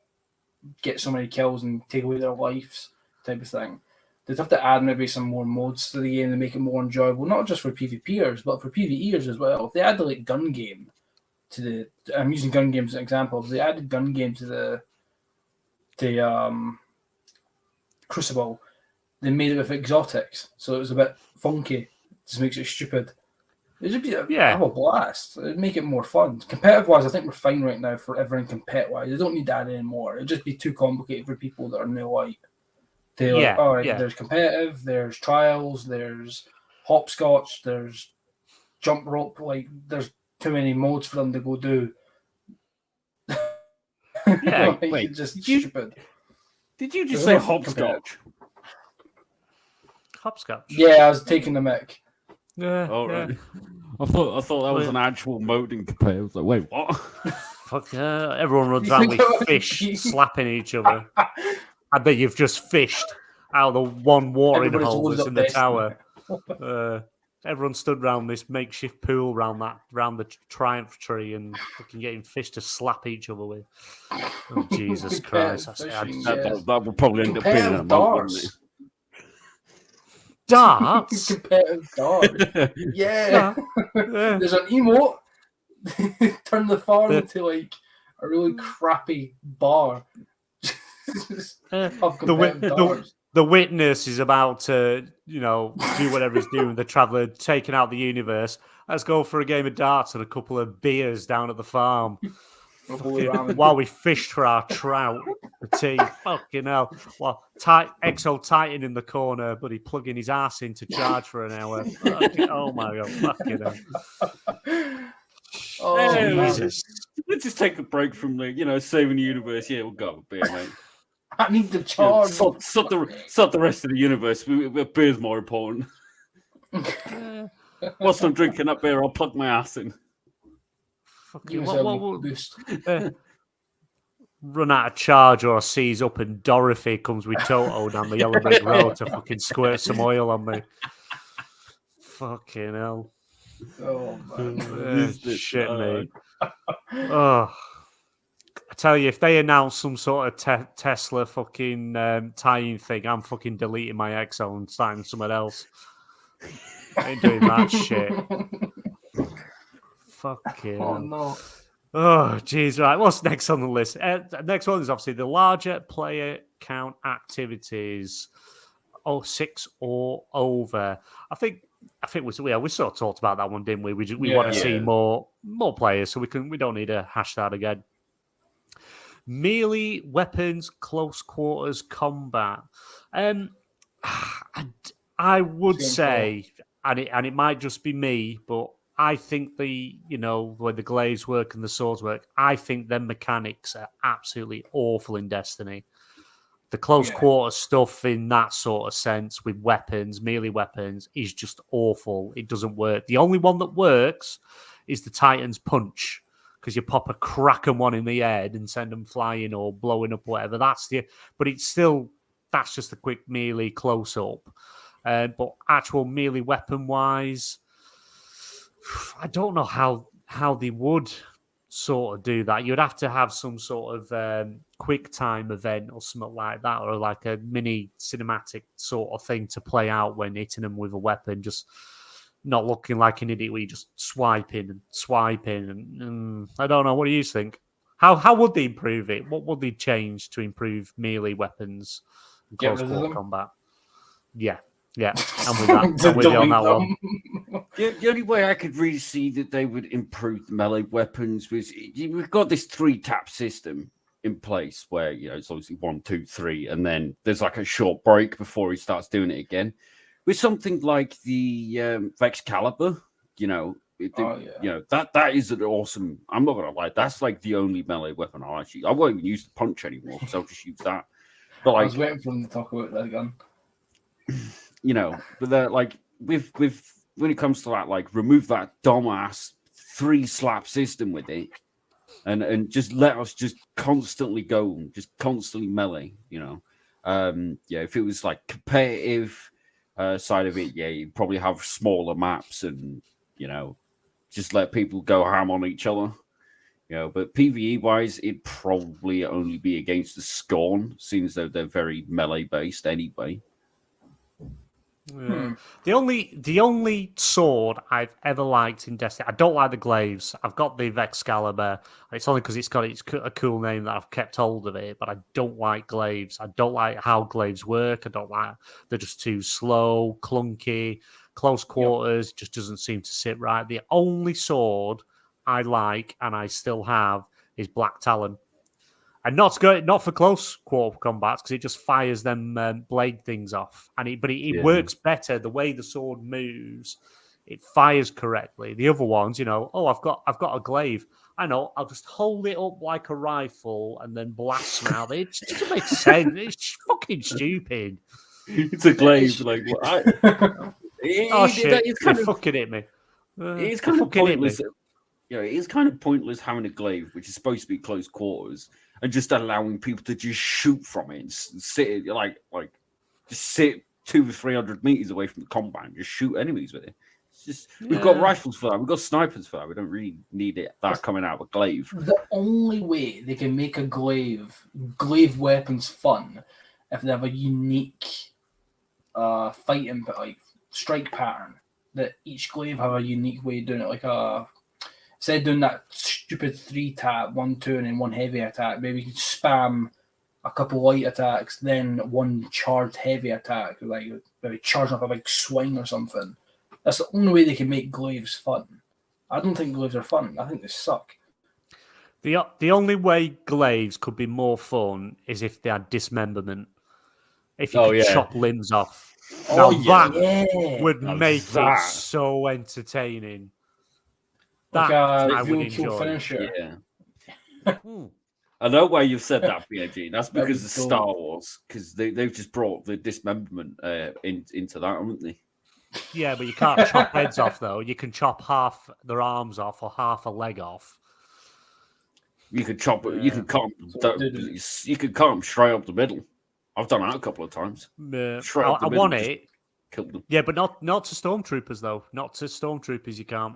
get so many kills and take away their lives type of thing. They'd have to add maybe some more modes to the game to make it more enjoyable, not just for PvPers, but for PvEers as well. If they add the like gun game to the, I'm using gun games as an example, if they added gun game to the Crucible, they made it with exotics, so it was a bit funky. Just makes it stupid. It'd be have a blast. It'd make it more fun. Competitive wise, I think we're fine right now for everything competitive wise. They don't need to add any more. It'd just be too complicated for people that are new light. They're like, all right, there's competitive, there's trials, there's hopscotch, there's jump rope. Like, there's too many modes for them to go do. Yeah, wait, just stupid. Did you just say hopscotch? Hopscotch. Yeah, I was taking the mic. Yeah. Right. I thought that was an actual mode in compare. I was like, wait, what? Fuck yeah. Everyone runs around with fish slapping each other. I bet you've just fished out of the one watering hole that's in the tower. Everyone stood around this makeshift pool around the triumph tree and fucking getting fish to slap each other with. Oh, Jesus Christ. That would probably end up being a mode, wouldn't it? Darts? Competitive darts. Yeah. There's an emote. Turn the farm into like a really crappy bar. The witness is about to, do whatever he's doing. The traveller taking out the universe. Let's go for a game of darts and a couple of beers down at the farm. While we fished for our trout, the tea. Fucking hell. Well, Exo Titan in the corner, but he plugging his ass in to charge for an hour. Oh my God. Fucking hell. Oh, Jesus. Let's just take a break from the, saving the universe. Yeah, we'll go with beer, mate. I need to charge. Sort the rest of the universe. Beer's more important. Whilst I'm drinking that beer, I'll plug my ass in. Run out of charge or seize up and Dorothy comes with Toto down the yellow brick road to fucking squirt some oil on me. Fucking hell. Oh, man. Shit, mate. Oh. I tell you, if they announce some sort of Tesla fucking tie-in thing, I'm fucking deleting my Exo and starting somewhere else. I ain't doing that shit. Fucking. Oh, no. Oh, jeez. Right. What's next on the list? Next one is obviously the larger player count activities. 6 or over. I think we sort of talked about that one, didn't we? We want to see more players, so we don't need to hash that again. Melee weapons, close quarters combat. I would say, and it might just be me, but I think the way the glaives work and the swords work, I think them mechanics are absolutely awful in Destiny. The close quarter stuff in that sort of sense with weapons, melee weapons, is just awful. It doesn't work. The only one that works is the Titan's punch, because you pop a cracking one in the head and send them flying or blowing up, whatever. But it's still, that's just a quick melee close up. But actual melee weapon wise, I don't know how they would sort of do that. You'd have to have some sort of quick time event or something like that, or like a mini cinematic sort of thing to play out when hitting them with a weapon, just not looking like an idiot where you just swiping and I don't know. What do you think? How would they improve it? What would they change to improve melee weapons and close quarter combat? Yeah. I'm with that. I'm with you on that one. The only way I could really see that they would improve the melee weapons was we've got this 3-tap system in place where it's obviously 1, 2, 3, and then there's like a short break before he starts doing it again. With something like the Vexcalibur, You know, that is an awesome. I'm not gonna lie, that's like the only melee weapon I actually. I won't even use the punch anymore because I'll just use that. But like, I was waiting for them to talk about that gun. You know, but they're like with when it comes to that, like remove that dumbass 3-slap system with it, and just let us just constantly go, just constantly melee. You know, yeah. If it was like competitive side of it, yeah, you'd probably have smaller maps and you know, just let people go ham on each other. You know, but PvE wise, it'd probably only be against the Scorn, seeing as though they're very melee based anyway. Yeah. The only sword I've ever liked in Destiny, I don't like the glaives. I've got the Excalibur. It's only because it's got a cool name that I've kept hold of it. But I don't like glaives. I don't like how glaives work. I don't like they're just too slow, clunky, close quarters. Just doesn't seem to sit right. The only sword I like and I still have is Black Talon. And not for close quarter combats because it just fires them blade things off, and it works better the way the sword moves. It fires correctly. The other ones, you know, I've got a glaive. I know. I'll just hold it up like a rifle and then blast them out. It just doesn't make sense. It's fucking stupid. It's a glaive, like what? Shit! It's kind of fucking hit me. It's kind of pointless. You know, it's kind of pointless having a glaive, which is supposed to be close quarters, and just allowing people to just shoot from it and sit like just sit 200 or 300 meters away from the combat and just shoot enemies with it. It's just we've got rifles for that, we've got snipers for that. We don't really need that coming out of a glaive. The only way they can make a glaive weapons fun if they have a unique fighting like strike pattern. That each glaive have a unique way of doing it, like instead of doing that stupid 3-tap, 1-2, and then one heavy attack, maybe you can spam a couple light attacks, then one charged heavy attack, like maybe charging up a big swing or something. That's the only way they can make glaives fun. I don't think glaives are fun. I think they suck. The only way glaives could be more fun is if they had dismemberment. If you could chop limbs off. That would make it so entertaining. Like I would enjoy. Finisher. Yeah. I know why you've said that, BNG. That's because of Star Wars, because they've just brought the dismemberment into that, haven't they? Yeah, but you can't chop heads off, though. You can chop half their arms off or half a leg off. You could chop it. You could cut them straight up the middle. I've done that a couple of times. I want it. Killed them. Yeah, but not to stormtroopers though. Not to stormtroopers. You can't.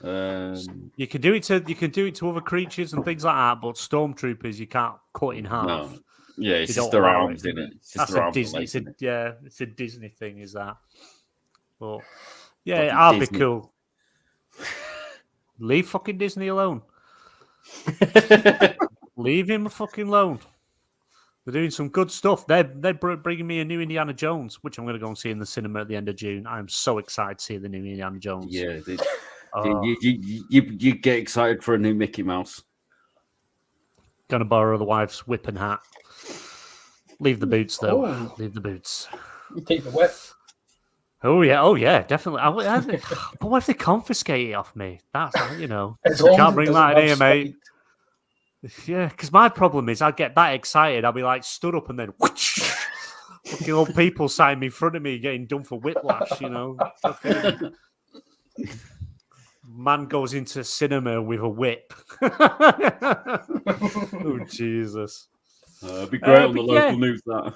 You can do it to other creatures and things like that, but stormtroopers you can't cut in half. No. Yeah, it's just their arms, isn't it? That's a Disney. It's a Disney thing, is that? But yeah, I'll be cool. Leave fucking Disney alone. Leave him fucking alone. They're doing some good stuff. They're bringing me a new Indiana Jones, which I'm going to go and see in the cinema at the end of June. I'm so excited to see the new Indiana Jones. Yeah, you get excited for a new Mickey Mouse. Going to borrow the wife's whip and hat. Leave the boots, though. Oh. Leave the boots. You take the whip. Oh yeah, definitely. But what if they confiscate it off me? That's you can't bring that in here, mate. Yeah, because my problem is I get that excited. I'll be like stood up and then whoosh, fucking old people sat in front of me getting done for whiplash, Man goes into cinema with a whip. Oh, Jesus. It'd be great on the local news, that.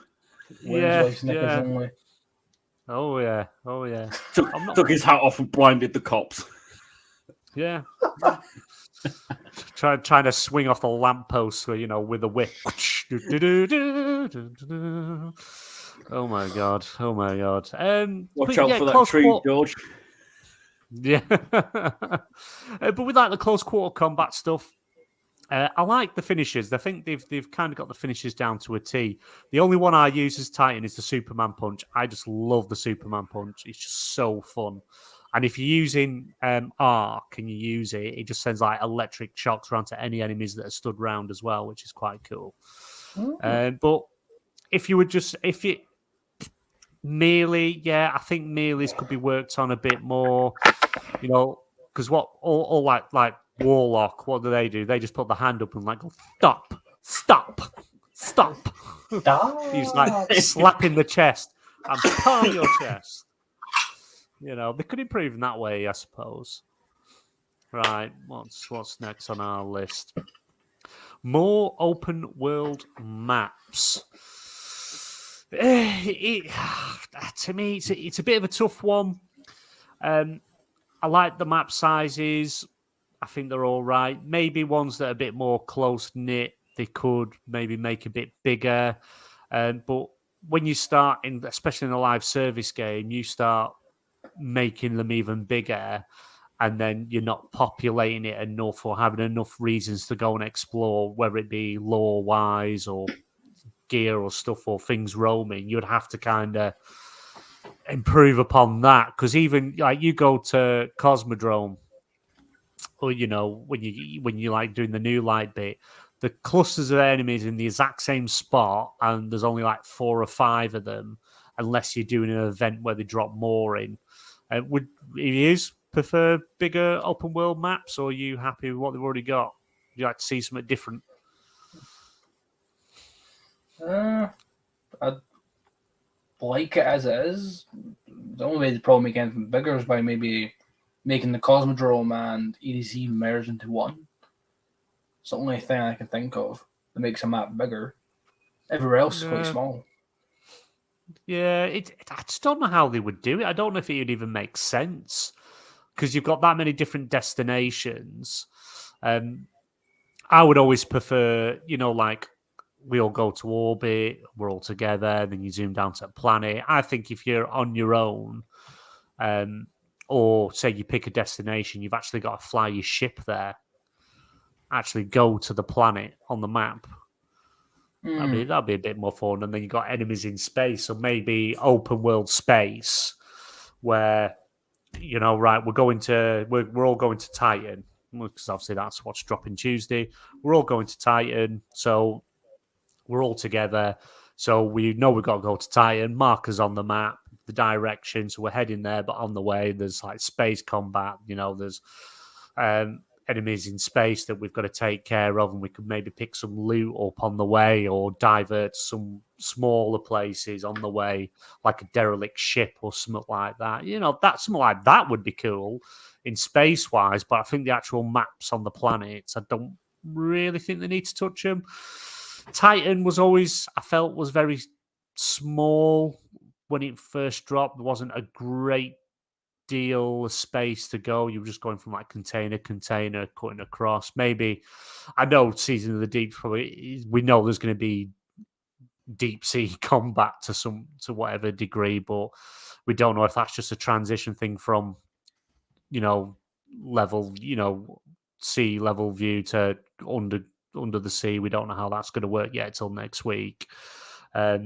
Yeah. Oh, yeah. Took his hat off and blinded the cops. Yeah. Trying to swing off the lamppost, with a whip. Oh my god! Watch out for that tree, George. Yeah, but with the close quarter combat stuff, I like the finishes. I think they've kind of got the finishes down to a T. The only one I use as Titan is the Superman punch. I just love the Superman punch. It's just so fun. And if you're using arc and you use it, it just sends electric shocks around to any enemies that are stood round as well, which is quite cool. But if melee, I think melees could be worked on a bit more. Because what all like Warlock, what do? They just put the hand up and like go, stop. He's like slapping the chest and palm your chest. You know, they could improve in that way, I suppose. Right, what's next on our list? More open world maps. To me, it's a bit of a tough one. I like the map sizes. I think they're all right. Maybe ones that are a bit more close knit, they could maybe make a bit bigger. But when you start especially in a live service game, you start making them even bigger, and then you're not populating it enough or having enough reasons to go and explore, whether it be lore wise or gear or stuff or things roaming. You'd have to kind of improve upon that, because even like you go to Cosmodrome, or you know when you like doing the new light bit, the clusters of enemies in the exact same spot, and there's only like 4 or 5 of them, unless you're doing an event where they drop more in. Would you prefer bigger open world maps, or are you happy with what they've already got? Would you like to see something different? I'd like it as it is. The only way to probably make anything bigger is by maybe making the Cosmodrome and EDC merge into one. It's the only thing I can think of that makes a map bigger. Everywhere else is quite small. Yeah, I just don't know how they would do it. I don't know if it would even make sense, because you've got that many different destinations. I would always prefer, you know, like we all go to orbit, we're all together, then you zoom down to a planet. I think if you're on your own, or say you pick a destination, you've actually got to fly your ship there, actually go to the planet on the map. That'd be a bit more fun. And then you got enemies in space, so maybe open world space where, you know, right, we're all going to Titan, because obviously that's what's dropping Tuesday. We're all going to Titan, so we're all together. So we know we've got to go to Titan. Markers on the map, the direction. So we're heading there, but on the way there's like space combat. You know, there's enemies in space that we've got to take care of, and we could maybe pick some loot up on the way, or divert some smaller places on the way, like a derelict ship or something like that. You know, something like that would be cool in space wise. But I think the actual maps on the planets, I don't really think they need to touch them. Titan was always, I felt, was very small when it first dropped. There wasn't a great deal of space to go. You were just going from like container, cutting across. Maybe, I know Season of the Deep, probably we know there's going to be deep sea combat to whatever degree, but we don't know if that's just a transition thing from, you know, level, you know, sea level view to under the sea. We don't know how that's going to work yet until next week. But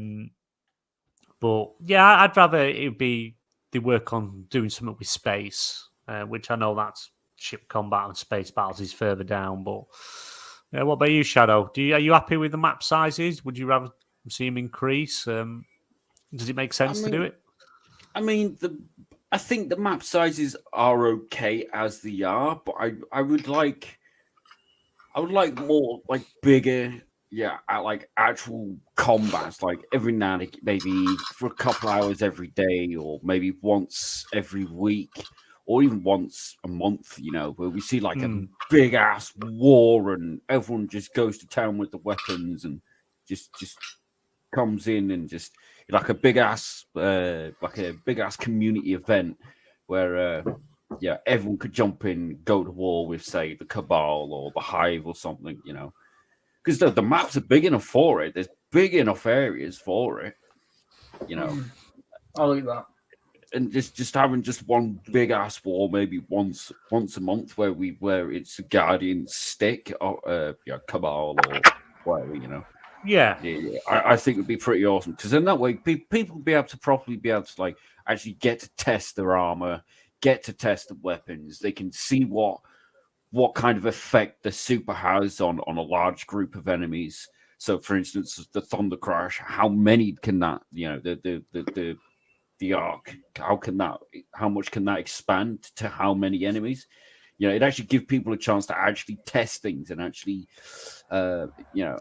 yeah, I'd rather it be they work on doing something with space, which I know that's ship combat and space battles is further down. But yeah, what about you, Shadow? Are you happy with the map sizes? Would you rather see them increase? Does it make sense to do it? I think the map sizes are okay as they are, but I would like more like bigger, like actual combats, like every now and again, maybe for a couple hours every day, or maybe once every week, or even once a month. You know, where we see like a big ass war and everyone just goes to town with the weapons and just comes in and just like a big ass community event where everyone could jump in, go to war with, say, the Cabal or the Hive or something, you know, because the maps are big enough for it. There's big enough areas for it, you know. I like that. And just having just one big ass war, maybe once a month, where it's a Guardian stick or Cabal or whatever, you know. Yeah. I think it would be pretty awesome, because in that way, people would be able to properly be able to like actually get to test their armor, get to test the weapons. They can see what kind of effect the super has on a large group of enemies. So, for instance, the Thunder Crash, how many can that, you know, the arc, how much can that expand to how many enemies? it actually give people a chance to actually test things and actually, and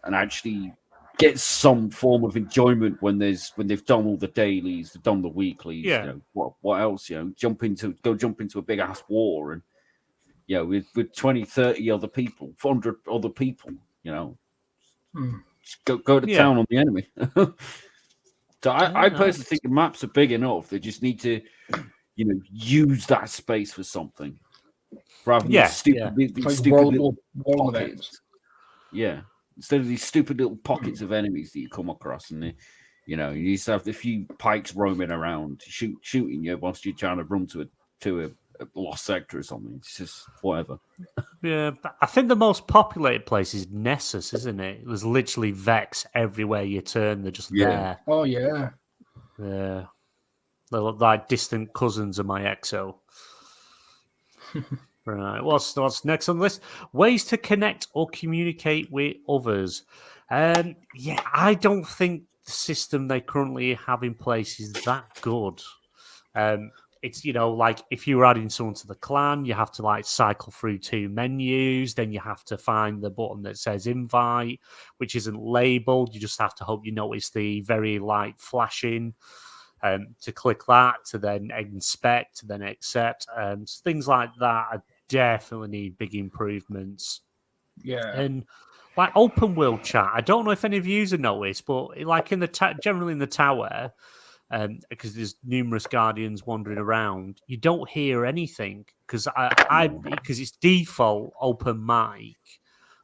actually get some form of enjoyment when they've done all the dailies, they've done the weeklies. Yeah. What else? Jump into a big ass war and with 20, 30 other people, 400 other people. Just go to town on the enemy. So I personally think the maps are big enough. They just need to, use that space for something rather than these stupid little pockets. Yeah, instead of these stupid little pockets of enemies that you come across, and you used to have a few pikes roaming around, shooting you whilst you're trying to run to a lost sector or something. It's just whatever. Yeah, I think the most populated place is Nessus, isn't it? There's literally Vex everywhere you turn. They're just there. Oh, yeah. Yeah. They look like distant cousins of my EXO. Right. What's next on the list? Ways to connect or communicate with others. I don't think the system they currently have in place is that good. It's, like if you were adding someone to the clan, you have to cycle through 2 menus. Then you have to find the button that says invite, which isn't labeled. You just have to hope you notice the very light flashing to click that, to then inspect, to then accept. Things like that I definitely need big improvements. Yeah. And open world chat, I don't know if any of you have noticed, but in the generally in the tower, because there's numerous guardians wandering around, you don't hear anything because it's default open mic,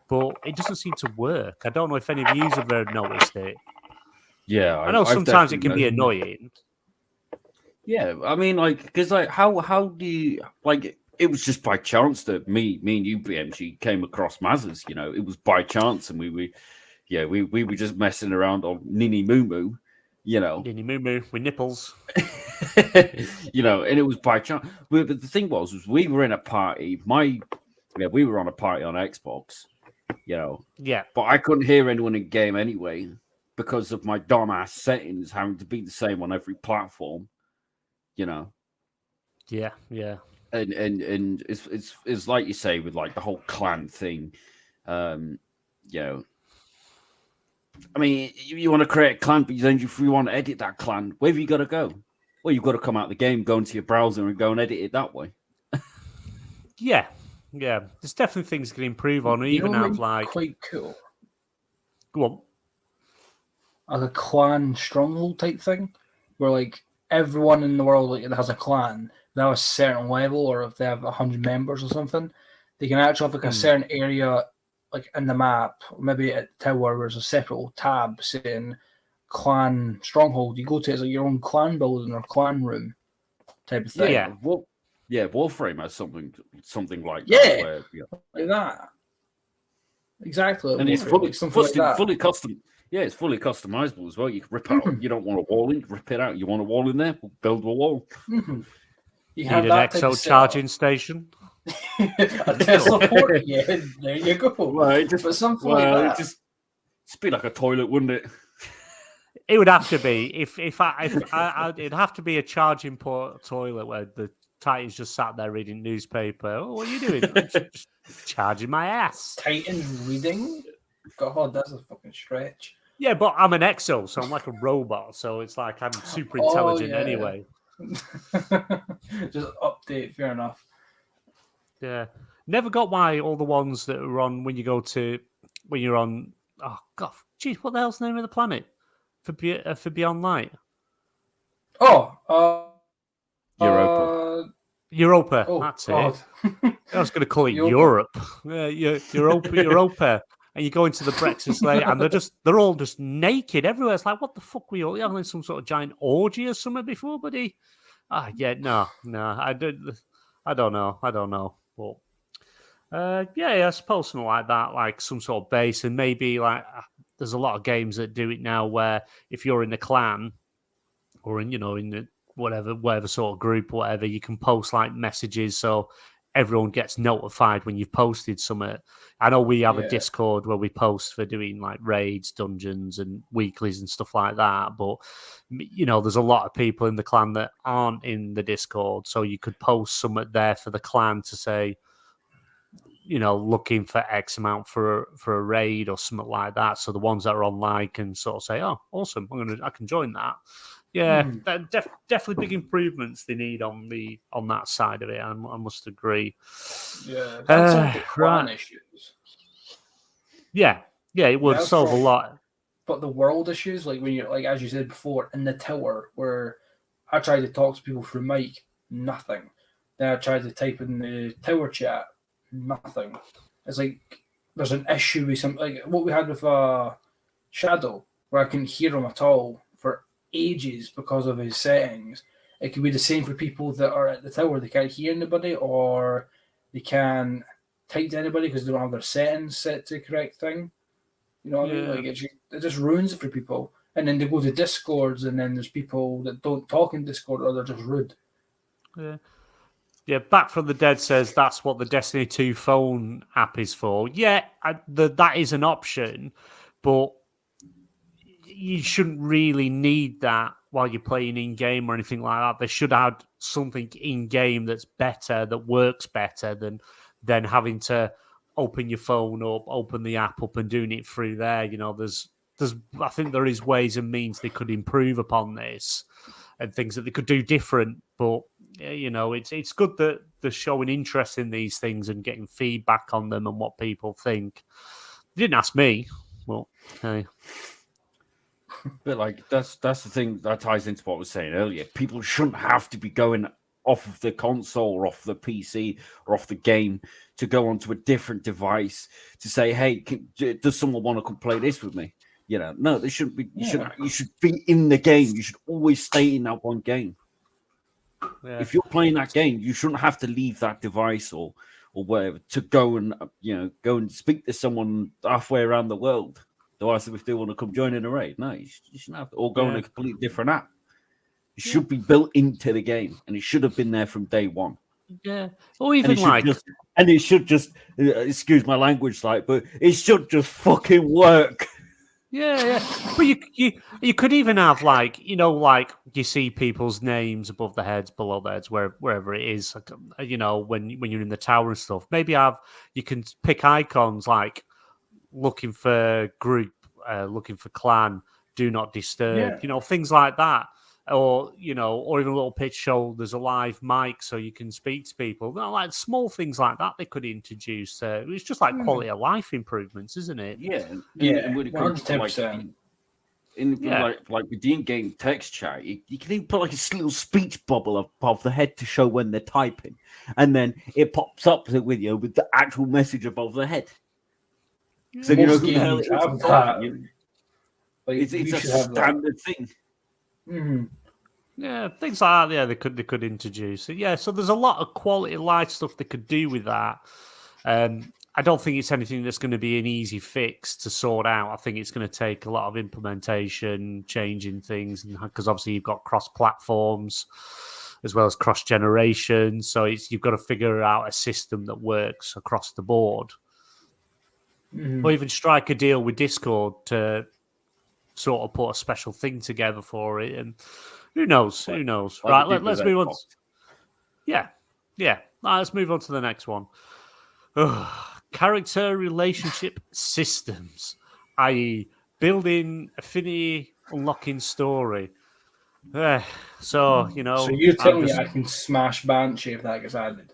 but it doesn't seem to work. I don't know if any of you have ever noticed it. Yeah, I know sometimes it can be annoying. Yeah, I mean, because how do you It was just by chance that me and you, BMG, came across Maz's. It was by chance, and we were just messing around on Nini Moo Moo. Nini Moo Moo with nipples. And it was by chance. But the thing was we were in a party. We were on a party on Xbox. Yeah. But I couldn't hear anyone in game anyway because of my dumbass settings having to be the same on every platform. Yeah. And it's like you say with the whole clan thing. I mean, you want to create a clan, but then if you want to edit that clan, where have you got to go? Well, you've got to come out of the game, go into your browser, and go and edit it that way. Yeah. There's definitely things you can improve on, or even have quite cool. Go on. Like a clan stronghold type thing, where everyone in the world that has a clan, they have a certain level, or if they have 100 members or something, they can actually have a certain area in the map, or maybe at the tower where there's a separate tab saying clan stronghold. You go to it's your own clan building or clan room type of thing. Yeah, Warframe has something like that. Where, like that. Exactly. And it's fully custom. Yeah, it's fully customizable as well. You can rip out. You don't want a wall in, rip it out. You want a wall in there, build a wall. Mm-hmm. You need an EXO charging station. A Tesla port. Yeah, there you go. Right, but something like that. Just be like a toilet, wouldn't it? It would have to be if it'd have to be a charging port toilet where the Titan's just sat there reading newspaper. Oh, what are you doing? Just charging my ass. Titan's reading. God, that's a fucking stretch. Yeah, but I'm an EXO, so I'm like a robot. So it's like I'm super intelligent anyway. Just update, fair enough. Yeah. Never got why all the ones that are on when you're on. Oh, God. Geez, what the hell's the name of the planet for Beyond Light? Europa. Europa. Oh, that's God. it. I was going to call it Europe. Europa. And you go into the breakfast lane, and they're all just naked everywhere. It's like, what the fuck were you all having some sort of giant orgy or something before, buddy? No, I don't know. But I suppose something like that, like some sort of base, and maybe there's a lot of games that do it now where if you're in the clan or in the whatever sort of group or whatever, you can post messages so everyone gets notified when you've posted something. I know we have a Discord where we post for doing raids, dungeons, and weeklies and stuff like that. But there's a lot of people in the clan that aren't in the Discord, so you could post something there for the clan to say, looking for X amount for a raid or something like that. So the ones that are online can sort of say, "Oh, awesome! I can join that." Yeah, definitely big improvements they need on that side of it. I must agree. Yeah, that's solve the clan issues. Yeah, it would solve a lot. But the world issues, like when you're like as you said before, in the tower, where I tried to talk to people through mic, nothing. Then I tried to type in the tower chat, nothing. It's like there's an issue with some like what we had with Shadow, where I couldn't hear him at all for ages because of his settings. It could be the same for people that are at the tower; they can't hear anybody, or they can't type to anybody because they don't have their settings set to the correct thing. You know what I mean? Like it just ruins it for people. And then they go to Discords, and then there's people that don't talk in Discord, or they're just rude. Yeah. Back from the Dead says that's what the Destiny 2 phone app is for. Yeah, that is an option, but you shouldn't really need that while you're playing in game or anything like that. They should add something in game that's better, that works better than having to open your phone up, open the app up, and doing it through there. There's I think there is ways and means they could improve upon this and things that they could do different. But it's good that they're showing interest in these things and getting feedback on them and what people think. They didn't ask me. Well, hey. But like that's the thing that ties into what I was saying earlier. People shouldn't have to be going off of the console or off the PC or off the game to go onto a different device to say, "Hey, does someone want to come play this with me?" No, they shouldn't be. You should be in the game. You should always stay in that one game. Yeah. If you're playing that game, you shouldn't have to leave that device or whatever to go and speak to someone halfway around the world. Otherwise, if they want to come join in a raid, no, you shouldn't have to. Or go in a completely different app. It should be built into the game, and it should have been there from day one. Yeah, or even it should just excuse my language, but it should just fucking work. Yeah. But you could even have you see people's names above their heads, below their heads, wherever it is. When you're in the tower and stuff, maybe you can pick icons like looking for group, looking for clan, do not disturb, things like that. Or even a little pitch show there's a live mic so you can speak to people. Like small things like that they could introduce. It's just like quality of life improvements, isn't it? Yeah. And when it comes to like with the in-game text chat, you can even put like a little speech bubble above the head to show when they're typing, and then it pops up with the actual message above the head. So you know who the hell it is talking. It's a standard thing. Mm-hmm. Yeah, things like that. Yeah, they could introduce it. Yeah, so there's a lot of quality of life stuff they could do with that. I don't think it's anything that's going to be an easy fix to sort out. I think it's going to take a lot of implementation, changing things, because obviously you've got cross platforms as well as cross generation. So you've got to figure out a system that works across the board. Or even strike a deal with Discord to sort of put a special thing together for it. And who knows? Right, let's move on. Yeah. Let's move on to the next one. Character relationship systems, i.e. building, affinity, unlocking story. So you're telling me I can smash Banshee if that gets added?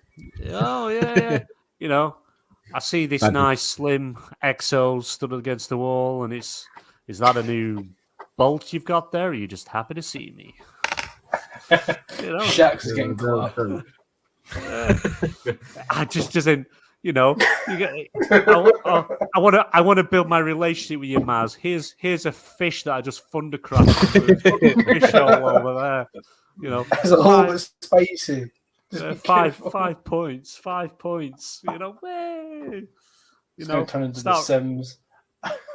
Oh, yeah. I see this nice slim EXO stood against the wall, and is that a new bolt you've got there? Or are you just happy to see me? Shaq's is getting clapped. I just in. I want to build my relationship with you, Maz. Here's a fish that I just thundercrafted. Fish all over there. It's a whole bit spicy. 5 points. 5 points. Way. Turn into the Sims.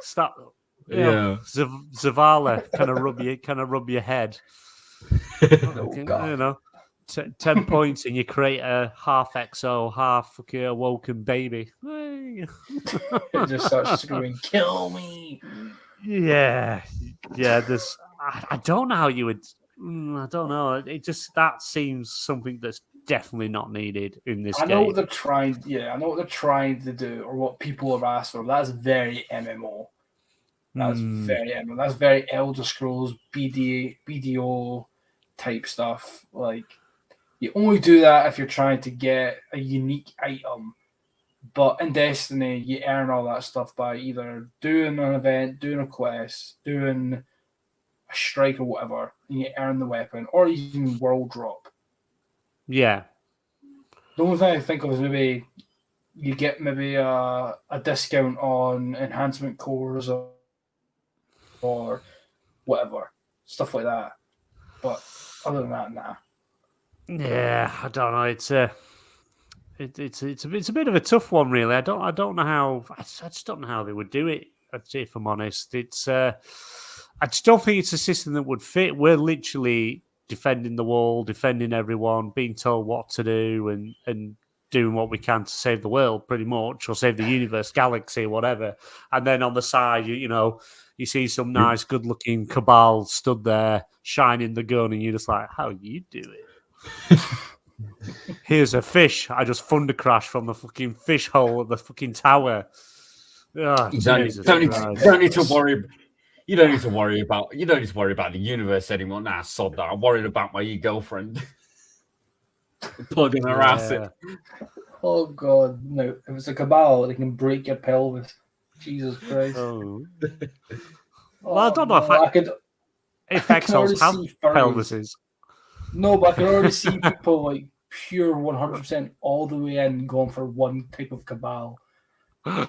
Stop. Zavala kind of rub your head. 10 points and you create a half EXO, half fucking awoken baby. It just starts screaming, "Kill me!" Yeah. I don't know how you would. I don't know. It just that seems something that's definitely not needed in this I know game. what they're trying. Yeah, I know what they're trying to do, or what people have asked for. That's very MMO. That's very MMO. That's very Elder Scrolls BDO type stuff. Like, you only do that if you're trying to get a unique item. But in Destiny, you earn all that stuff by either doing an event, doing a quest, doing a strike or whatever, and you earn the weapon, or even world drop. Yeah. The only thing I think of is maybe you get maybe a discount on enhancement cores or whatever, stuff like that. But other than that, nah. Yeah, I don't know. It's a bit of a tough one, really. I don't know how. I just don't know how they would do it. If I'm honest, I just don't think it's a system that would fit. We're literally defending the wall, defending everyone, being told what to do, and doing what we can to save the world, pretty much, or save the universe, galaxy, whatever. And then on the side, you see some nice, good-looking cabal stood there, shining the gun, and you're just like, how you do it? Here's a fish. I just thunder crashed from the fucking fish hole of the fucking tower. Oh, You don't need to worry. You don't need to worry about the universe anymore. Nah, sod that. I'm worried about my girlfriend. Plugging her ass in. Oh god, no! If it's a cabal, they can break your pelvis. Jesus Christ! Oh. Well, I don't know if Exos have pelvises. No, but I can already see people like pure 100% all the way in going for one type of cabal.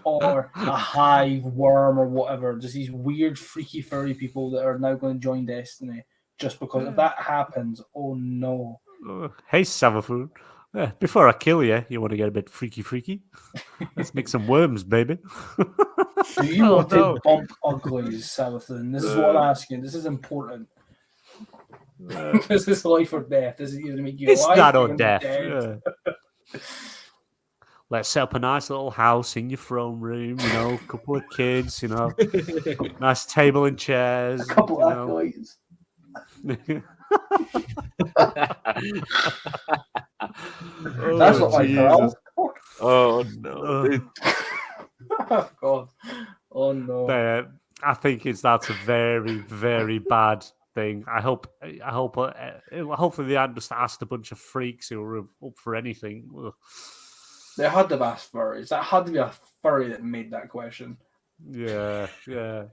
Or a hive worm or whatever. Just these weird, freaky, furry people that are now going to join Destiny. Just because if that happens, oh no. Hey, Savafood. Before I kill you, you want to get a bit freaky? Let's make some worms, baby. Do you want to bump uglies, Savathun? This is what I'm asking. This is important. This is life or death. This is either make you alive not or on death. Let's set up a nice little house in your throne room, a couple of kids, nice table and chairs. A couple of acolytes. That's not like girl. Oh no. Oh god. Oh no. I think that's a very, very bad thing. I hope hopefully they hadn't just asked a bunch of freaks who were up for anything. Ugh. They had to ask furries. That had to be a furry that made that question. Yeah. I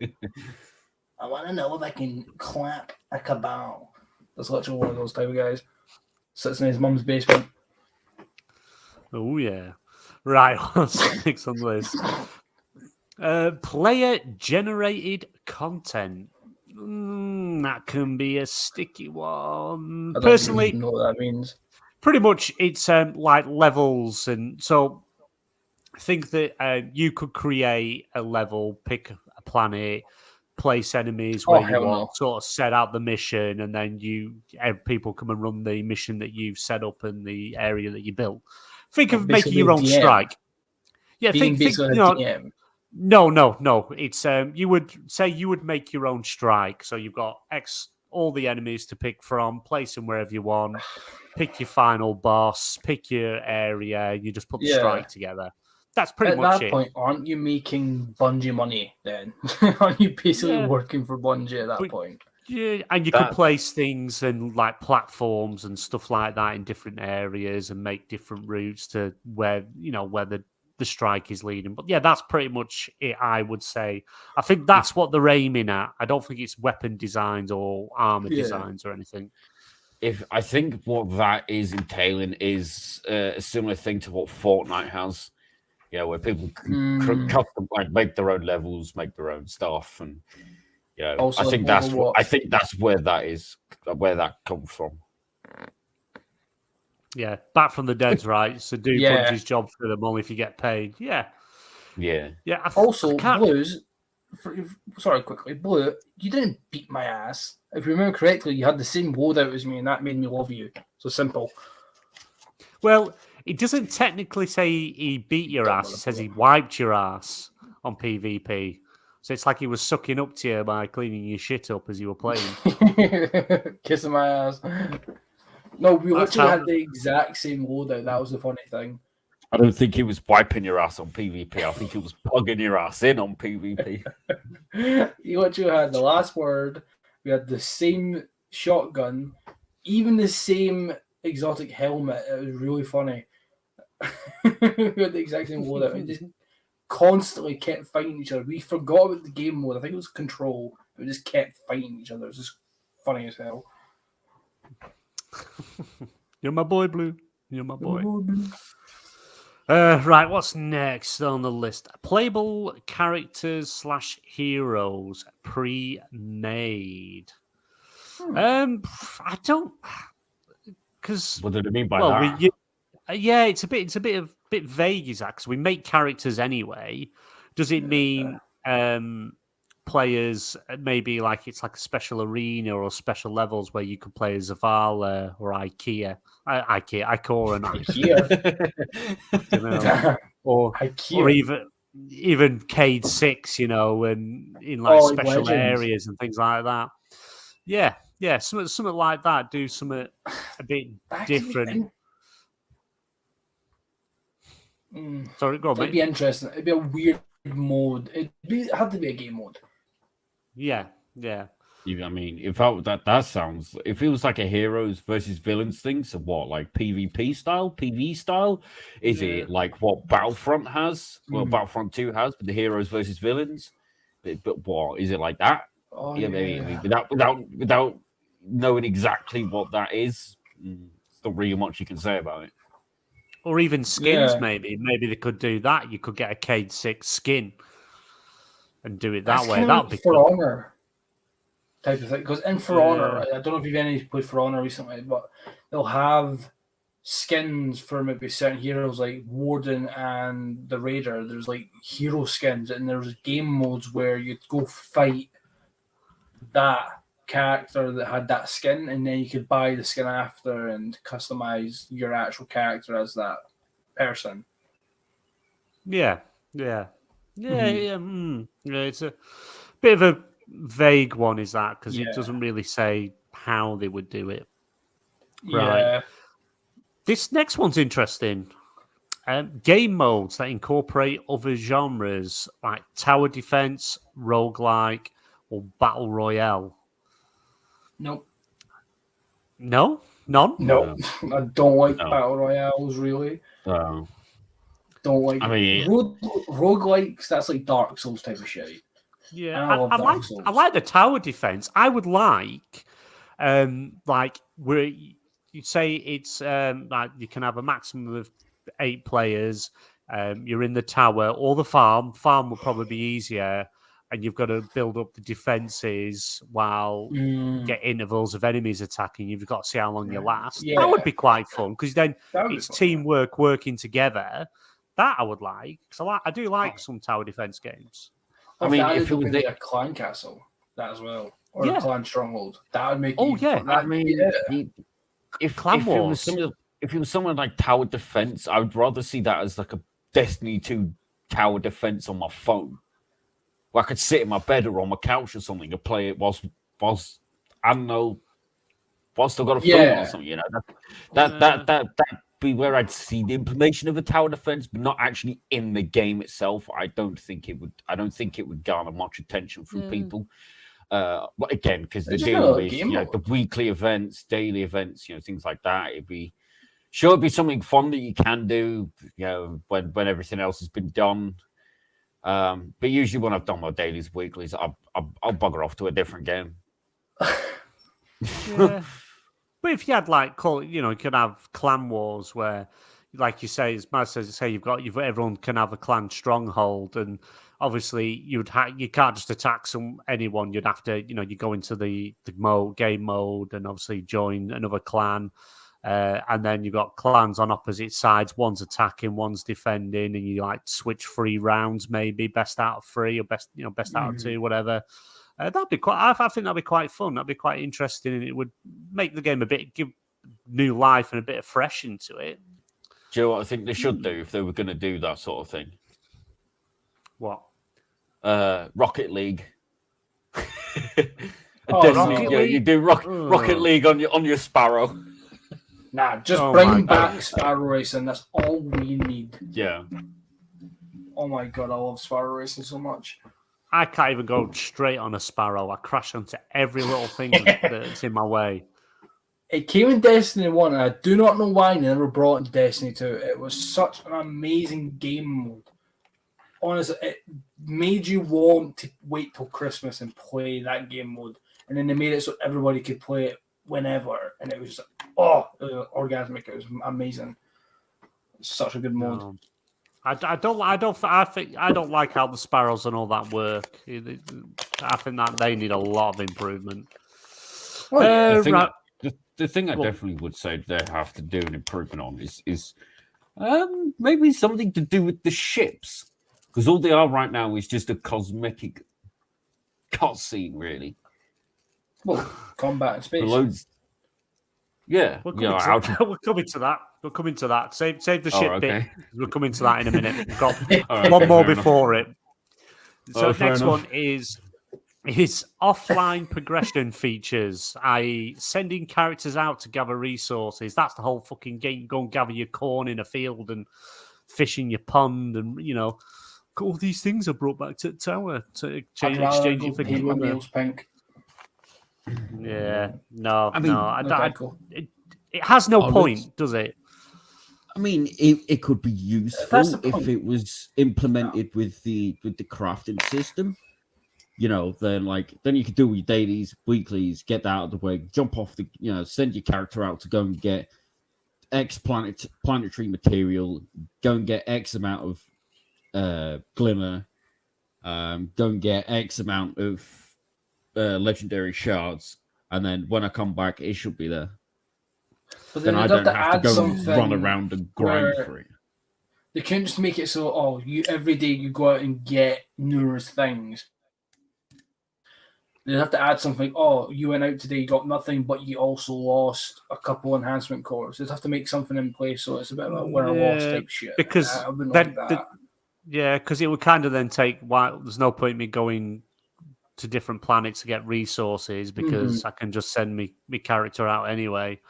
want to know if I can clap a cabal. That's literally one of those type of guys. Sits in his mum's basement. Oh yeah. Right, what's next on the list? Player generated content. That can be a sticky one. Personally, know what that means. Pretty much, it's like levels, and so I think that you could create a level, pick a planet, place enemies where you want, sort of set out the mission, and then people come and run the mission that you've set up in the area that you built. Think of making your own DM. strike. Yeah, think DM. No. It's you would make your own strike. So you've got all the enemies to pick from, place them wherever you want, pick your final boss, pick your area, and you just put the strike together. That's pretty much it. At that point, aren't you making Bungie money then? Aren't you basically working for Bungie at that point? Yeah, and you could place things and like platforms and stuff like that in different areas and make different routes to where the strike is leading. But yeah, that's pretty much it, I would say. I think that's what they're aiming at. I don't think it's weapon designs or armor designs or anything. I think what that is entailing is a similar thing to what Fortnite has. Where people can custom, make their own levels, make their own stuff, and I think that's where that is, where that comes from. Yeah, Back from the Dead's right. So do Bungie's job for them only if you get paid. Yeah. Blues. Sorry, quickly, Blue. You didn't beat my ass. If you remember correctly, you had the same loadout as me, and that made me love you. So simple. Well, it doesn't technically say he beat your ass. It says he wiped your ass on PvP. So it's like he was sucking up to you by cleaning your shit up as you were playing. Kissing my ass. No, we That's literally how- had the exact same loadout. That was the funny thing. I don't think he was wiping your ass on PvP. I think he was plugging your ass in on PvP. You literally had the last word. We had the same shotgun, even the same exotic helmet. It was really funny. We had the exact same loadout. We just constantly kept fighting each other. We forgot about the game mode. I think it was control. We just kept fighting each other. It was just funny as hell. You're my boy, Blue. You're my boy. Right, what's next on the list? Playable characters / heroes pre-made. I don't, because What did it mean by that? yeah, it's a bit vague, is that? Because we make characters anyway. Does it mean players maybe like it's like a special arena or special levels where you could play as Zavala or Ikea, Ikora, and IKEA. you know, or IKEA. even Cade 6, you know, and in like special Legends. areas and things like that. Yeah, something like that. Do something a bit different. Sorry, go on, It'd mate. be interesting. It'd be a weird mode. It had to be a game mode. Yeah. I mean, that sounds. If it was like a heroes versus villains thing, so what, like PvP style, PV style? Is it like what Battlefront has? Well, Battlefront 2 has, but the heroes versus villains. But what is it like that? Oh, I mean, without knowing exactly what that is, there's not really much you can say about it. Or even skins, maybe. Maybe they could do that. You could get a Cade 6 skin and do it that way. That'd be For cool. Honor type of thing. Because in For Honor, I don't know if you've any played For Honor recently, but they'll have skins for maybe certain heroes like Warden and the Raider. There's like hero skins, and there's game modes where you'd go fight that character that had that skin, and then you could buy the skin after and customize your actual character as that person. Yeah. It's a bit of a vague one, is that? Because it doesn't really say how they would do it. Right. Yeah. This next one's interesting. Game modes that incorporate other genres like tower defense, roguelike, or battle royale. Nope. No? None? No. I don't like battle royales, really. No. Don't like. I mean, roguelikes. That's like Dark Souls type of shit. Yeah, I like the tower defense. I would like where you say it's like you can have a maximum of 8 players. You're in the tower or the farm. Farm will probably be easier, and you've got to build up the defenses while get intervals of enemies attacking. You've got to see how long you last. Yeah. That would be quite fun because then it's teamwork working together. That I would like because I do like some tower defense games. I mean, if it was a clan castle, that as well, or a clan stronghold, that would make. If it was someone like tower defense, I would rather see that as like a Destiny 2 tower defense on my phone. Where I could sit in my bed or on my couch or something and play it whilst I don't know, whilst I've got a phone or something. You know, that be where I'd see the implementation of a tower defense, but not actually in the game itself. I don't think it would garner much attention from people. But again, because they're dealing with the weekly events, daily events, things like that. It'd be something fun that you can do, when everything else has been done. But usually when I've done my dailies, weeklies, I'll bugger off to a different game. Yeah. But if you had you could have clan wars where, like you say, as Maz says, everyone can have a clan stronghold, and obviously you can't just attack anyone. You'd have to, you go into the game mode and obviously join another clan, and then you've got clans on opposite sides. One's attacking, one's defending, and you switch 3 rounds, maybe best out of 3 or best out of 2, whatever. That'd be quite. I think that'd be quite fun. That'd be quite interesting, and it would make the game give new life and a bit of fresh into it. Do you know what I think they should do if they were going to do that sort of thing? What? Rocket League. Rocket League? You do Rocket League on your Sparrow. Nah, just Oh my bring God. back Sparrow Racing. That's all we need. Yeah. Oh my God, I love Sparrow Racing so much. I can't even go straight on a Sparrow. I crash onto every little thing that's in my way. It came in Destiny 1, and I do not know why they never brought it into Destiny 2. It was such an amazing game mode. Honestly, it made you want to wait till Christmas and play that game mode. And then they made it so everybody could play it whenever. And it was just, it was orgasmic. It was amazing. It's such a good mode. No. I don't like how the Sparrows and all that work. I think that they need a lot of improvement. The thing I definitely would say they have to do an improvement on is maybe something to do with the ships, because all they are right now is just a cosmetic cutscene, really. Well, combat in space. Loads. Yeah, We're coming to that. We're coming to that. Save the ship bit. We're coming to that in a minute. We've got one more before it. So next one is offline progression features, i.e. sending characters out to gather resources. That's the whole fucking game. You go and gather your corn in a field and fish in your pond, and all these things are brought back to the tower to exchange you for meals, Pink. Yeah, no, I mean, it has no point, does it? I mean, it could be useful if it was implemented with the crafting system. Then you could do your dailies, weeklies, get that out of the way, jump off send your character out to go and get X planetary material, go and get X amount of glimmer, go and get X amount of legendary shards, and then when I come back, it should be there. But then I don't have to go and run around and grind for it. They can't just make it so, you every day you go out and get numerous things. They have to add something. You went out today, you got nothing, but you also lost a couple enhancement cores. They'd have to make something in place so it's a bit of a win or loss type shit. Because I wouldn't like that. Because it would kind of then take. There's no point in me going to different planets to get resources because I can just send me character out anyway.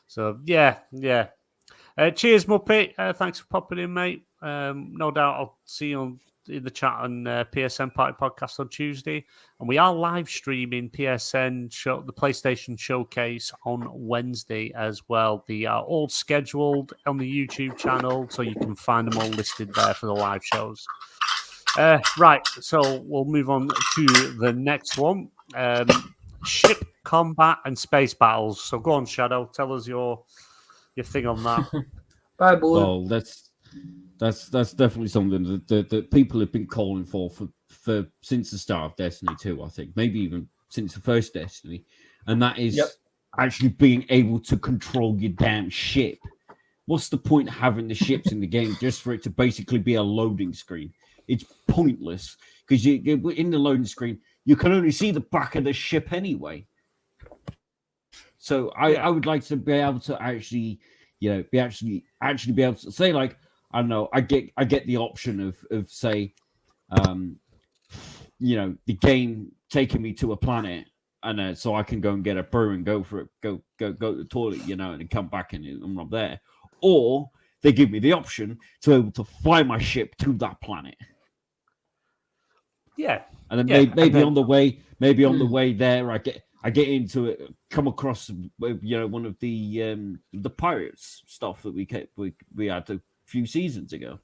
So yeah. Cheers, Muppet. Thanks for popping in, mate. No doubt I'll see you in the chat on PSN Party Podcast on Tuesday, and we are live streaming PSN the PlayStation Showcase on Wednesday as well. They are all scheduled on the YouTube channel, so you can find them all listed there for the live shows. Right, so we'll move on to the next one. Ship combat and space battles. So go on, Shadow. Tell us your thing on that. Bye, boy. Well, that's definitely something that people have been calling for since the start of Destiny 2, I think. Maybe even since the first Destiny. And that is actually being able to control your damn ship. What's the point of having the ships in the game just for it to basically be a loading screen? It's pointless because in the loading screen, you can only see the back of the ship anyway. So I would like to be able to actually, be able to say, like, I don't know, I get the option of say, the game taking me to a planet, and so I can go and get a brew and go for it, go to the toilet, and then come back and I'm not there, or they give me the option to be able to fly my ship to that planet. Yeah, and then maybe on the way there, I get into it, come across one of the pirates stuff that we had a few seasons ago.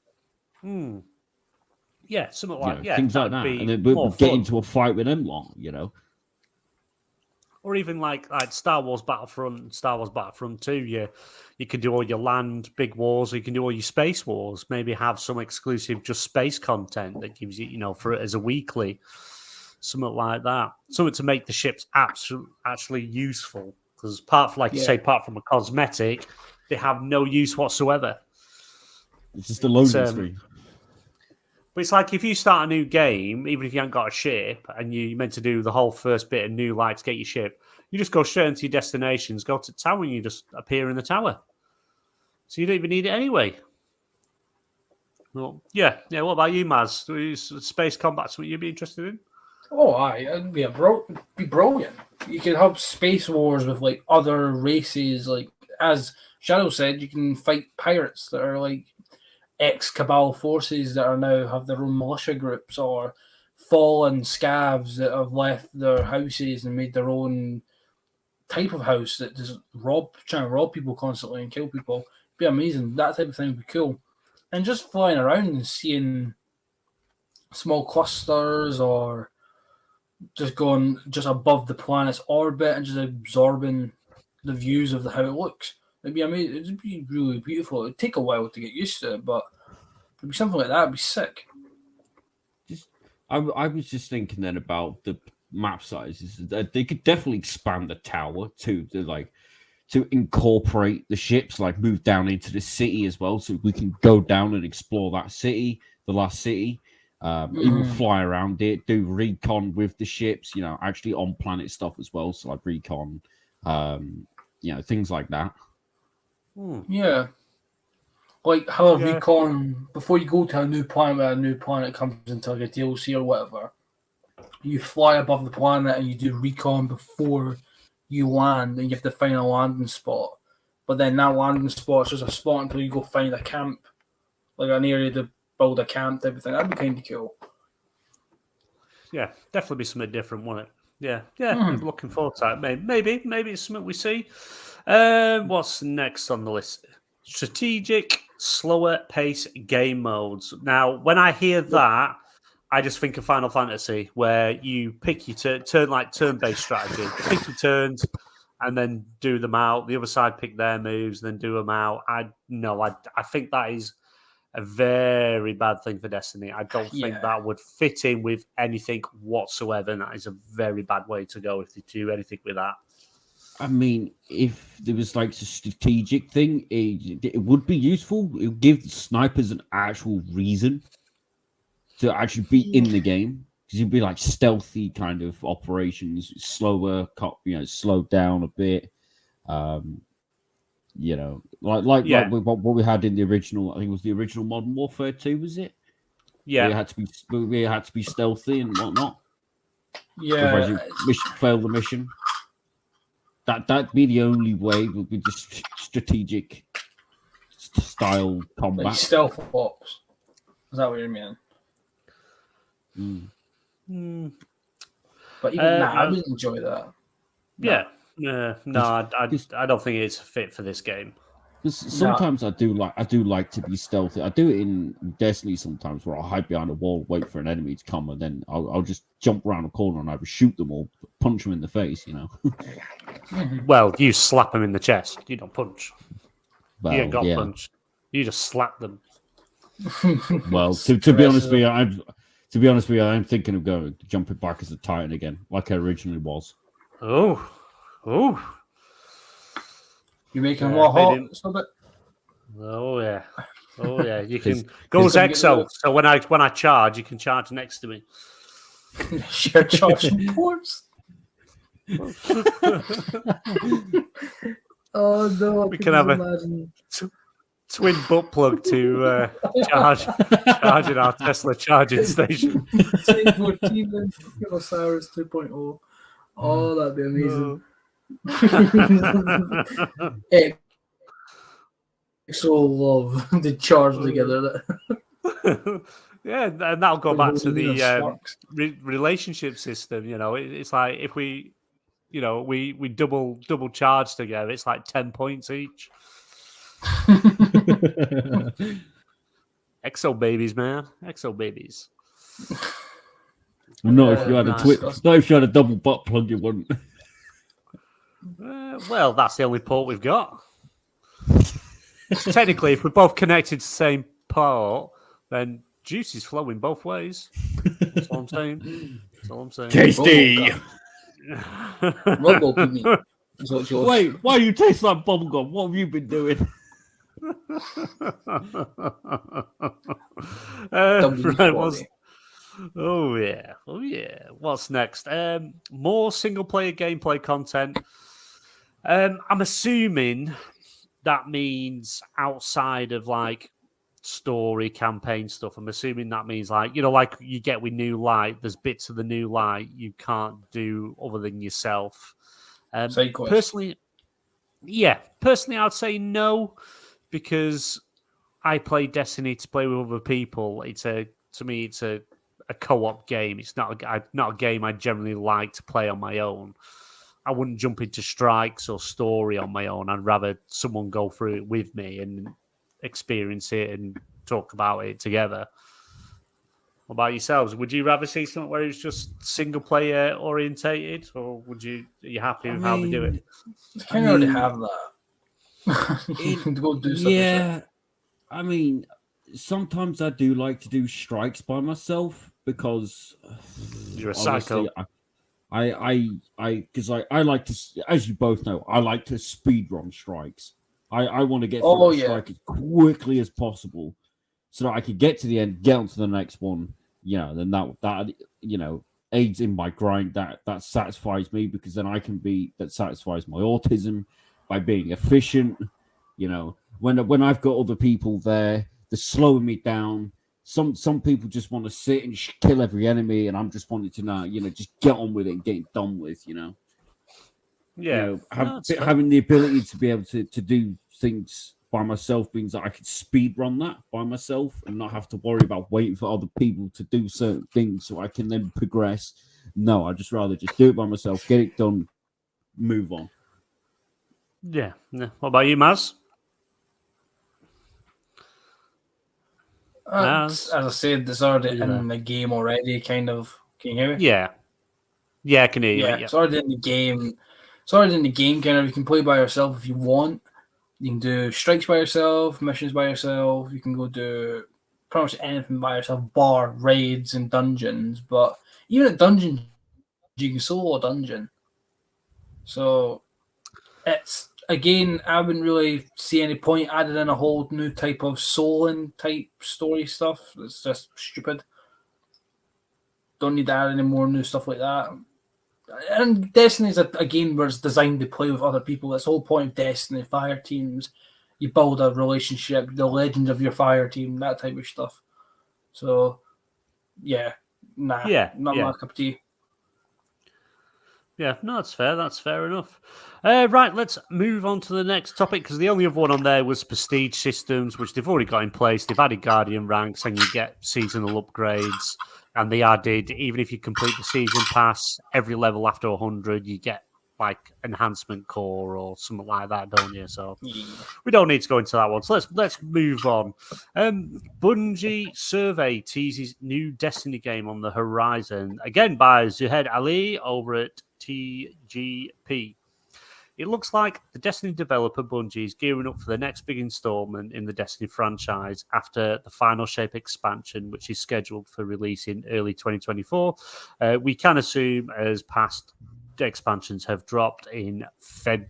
Yeah, something like things like that, and then we'll get into a fight with them long, Or even like Star Wars Battlefront, Star Wars Battlefront 2, you can do all your land big wars, you can do all your space wars, maybe have some exclusive just space content that gives you, for it as a weekly, something like that. Something to make the ships actually useful. Because apart from a cosmetic, they have no use whatsoever. It's just a loading screen. But it's like if you start a new game, even if you haven't got a ship, and you're meant to do the whole first bit of new light to get your ship, you just go straight into your destinations, go to the tower, and you just appear in the tower. So you don't even need it anyway. Well, yeah. What about you, Maz? Is space combat something you'd be interested in? It'd be brilliant. You could have space wars with like other races, like as Shadow said you can fight pirates that are like ex-Cabal forces that are now have their own militia groups, or fallen scavs that have left their houses and made their own type of house that just trying to rob people constantly and kill people. It'd be amazing. That type of thing would be cool. And just flying around and seeing small clusters, or just going just above the planet's orbit and just absorbing the views of how it looks. It'd be amazing. It'd be really beautiful. It'd take a while to get used to it, but it'd be something like that. It'd be sick. I was just thinking then about the map sizes. That they could definitely expand the tower to incorporate the ships, like move down into the city as well, so we can go down and explore that city, the last city. Even fly around it, do recon with the ships, actually on planet stuff as well. So like recon, things like that. Yeah. Like how a recon, before you go to a new planet, where a new planet comes into like a DLC or whatever, you fly above the planet and you do recon before you land, and you have to find a landing spot. But then that landing spot's just a spot until you go find a camp, like an area to build a camp, type of thing. That'd be kind of cool. Yeah, definitely be something different, won't it? Yeah. I'm looking forward to that. Maybe it's something we see. What's next on the list? Strategic, slower pace game modes. Now, when I hear that, I just think of Final Fantasy, where you pick your turn-based strategy. Pick your turns and then do them out. The other side pick their moves, then do them out. I think that is a very bad thing for Destiny. I don't think that would fit in with anything whatsoever, and that is a very bad way to go if they do anything with that. I mean, if there was like a strategic thing, it would be useful. It would give the snipers an actual reason to actually be in the game, because you'd be like stealthy kind of operations, slower, slow down a bit. Like what we had in the original. I think it was the original Modern Warfare 2, was it? Yeah, we had to be stealthy and whatnot. Yeah, otherwise you fail the mission. That'd be the only way, would be just strategic style combat. like stealth ops. Is that what you mean? But even I would enjoy that. Yeah. No, I don't think it's fit for this game. Sometimes I do like to be stealthy. I do it in Destiny sometimes, where I'll hide behind a wall, wait for an enemy to come, and then I'll just jump around a corner and either shoot them or punch them in the face. Well, you slap them in the chest. You don't punch. Well, you ain't got punch. You just slap them. Well, to be honest with you, I'm thinking of jumping back as a Titan again, like I originally was. Oh. You making more hot? Oh yeah. You can go as Exo. So when I charge, you can charge next to me. Share charge ports. Oh no! We can have a twin butt plug to charging our Tesla charging station. 14 and Osiris 2.0. Oh, that'd be amazing. So love the charge together. Yeah, and that'll go back to the relationship system. It's like if we double charge together, it's like 10 points each. Exo babies, man. Exo babies. Not if you had a double butt plug, you wouldn't. Well, that's the only port we've got. Technically, if we're both connected to the same port, then juice is flowing both ways. That's all I'm saying. Tasty. Wait, why do you taste like bubblegum? What have you been doing? Oh yeah. What's next? More single-player gameplay content. I'm assuming that means outside of like story campaign stuff. I'm assuming that means like you get with New Light. There's bits of the New Light you can't do other than yourself. Personally, Yeah, personally, I'd say no, because I play Destiny to play with other people. To me, it's a co-op game. It's not a game I generally like to play on my own. I wouldn't jump into strikes or story on my own. I'd rather someone go through it with me and experience it and talk about it together. What about yourselves? Would you rather see something where it's just single player orientated, or are you happy with how they do it? You kind of already have that. You can go do stuff yourself. Yeah, I mean, sometimes I do like to do strikes by myself because You're a obviously psycho. because I like to, as you both know, I like to speed run strikes. I want to get through Oh, a yeah. strike as quickly as possible so that I can get to the end, get on to the next one. Then that aids in my grind. That satisfies me because then that satisfies my autism by being efficient. When I've got other people there, they're slowing me down. Some people just want to sit and kill every enemy, and I'm just wanting to now, just get on with it and get it done with. Yeah, that's fair. Having the ability to be able to do things by myself means that I could speed run that by myself and not have to worry about waiting for other people to do certain things so I can then progress. No, I'd just rather just do it by myself, get it done, move on. Yeah. What about you, Maz? As I said, it's already Yeah. in the game already, kind of. Can you hear me? Yeah. Yeah, I can hear you. Yeah, Yeah. it's already in the game. It's already in the game, kind of. You can play by yourself if you want. You can do strikes by yourself, missions by yourself. You can go do pretty much anything by yourself, bar raids and dungeons. But even at dungeons, you can solo a dungeon. So it's, again, I wouldn't really see any point adding in a whole new type of soloing type story stuff. It's just stupid. Don't need to add any more new stuff like that. And Destiny's again where it's designed to play with other people. That's the whole point of Destiny. Fire teams, you build a relationship, the legend of your fire team, that type of stuff. So, yeah, not my cup of tea. Yeah, no, that's fair. That's fair enough. Right, let's move on to the next topic because the only other one on there was prestige systems, which they've already got in place. They've added Guardian ranks and you get seasonal upgrades. And they added, even if you complete the season pass, every level after 100, you get like enhancement core or something like that, don't you? So we don't need to go into that one. So let's move on. Bungie survey teases new Destiny game on the horizon, again by Zuhaid Ali over at TGP. It looks like the Destiny developer Bungie is gearing up for the next big installment in the Destiny franchise after the Final Shape expansion, which is scheduled for release in early 2024. We can assume as past expansions have dropped in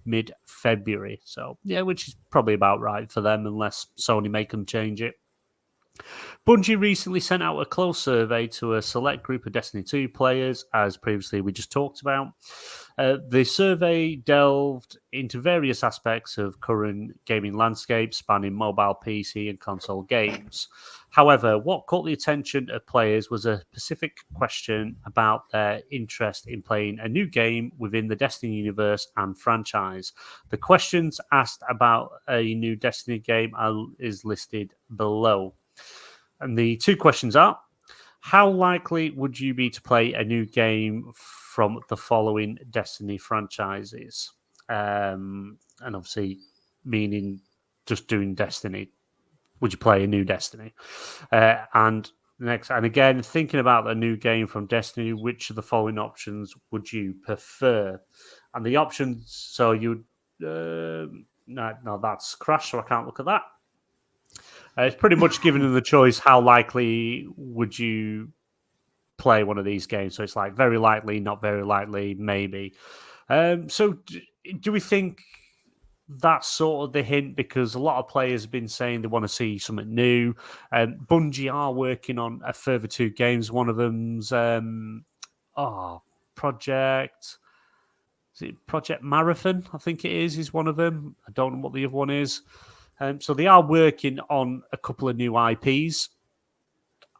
mid-February. So, yeah, which is probably about right for them unless Sony make them change it. Bungie recently sent out a closed survey to a select group of Destiny 2 players, as previously we just talked about. The survey delved into various aspects of current gaming landscape, spanning mobile, PC, and console games. However, what caught the attention of players was a specific question about their interest in playing a new game within the Destiny universe and franchise. The questions asked about a new Destiny game is listed below. And the two questions are, how likely would you be to play a new game from the following Destiny franchises? And obviously, meaning just doing Destiny. Would you play a new Destiny? And again, thinking about the new game from Destiny, which of the following options would you prefer? And the options, so you, no, that's Crash, so I can't look at that. It's pretty much giving them the choice. How likely would you play one of these games? So it's like very likely, not very likely, maybe. So do we think that's sort of the hint? Because a lot of players have been saying they want to see something new. Bungie are working on a further 2 games. One of them's Project Marathon, I think it is one of them. I don't know what the other one is. So they are working on a couple of new IPs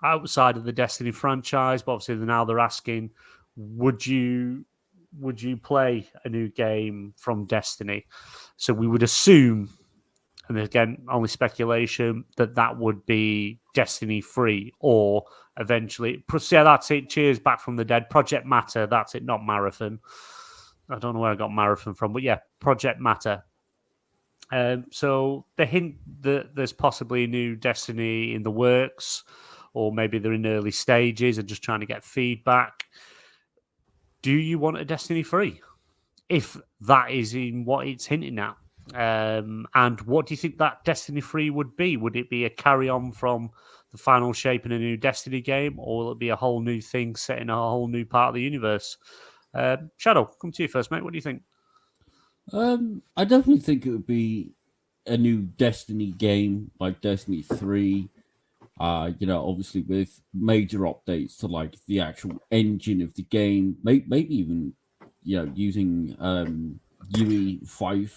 outside of the Destiny franchise, but obviously now they're asking, would you would you play a new game from Destiny? So we would assume, and again, only speculation, that would be Destiny 3 or eventually. Yeah, that's it. Cheers, Back from the Dead. Project Matter, that's it, not Marathon. I don't know where I got Marathon from, but yeah, Project Matter. So the hint that there's possibly a new Destiny in the works, or maybe they're in early stages and just trying to get feedback. Do you want a Destiny 3? If that is in what it's hinting at. And what do you think that Destiny 3 would be? Would it be a carry-on from the final shape in a new Destiny game, or will it be a whole new thing set in a whole new part of the universe? Shadow, come to you first, mate. What do you think? I definitely think it would be a new Destiny game, like Destiny 3. Obviously with major updates to like the actual engine of the game, maybe even using UE5.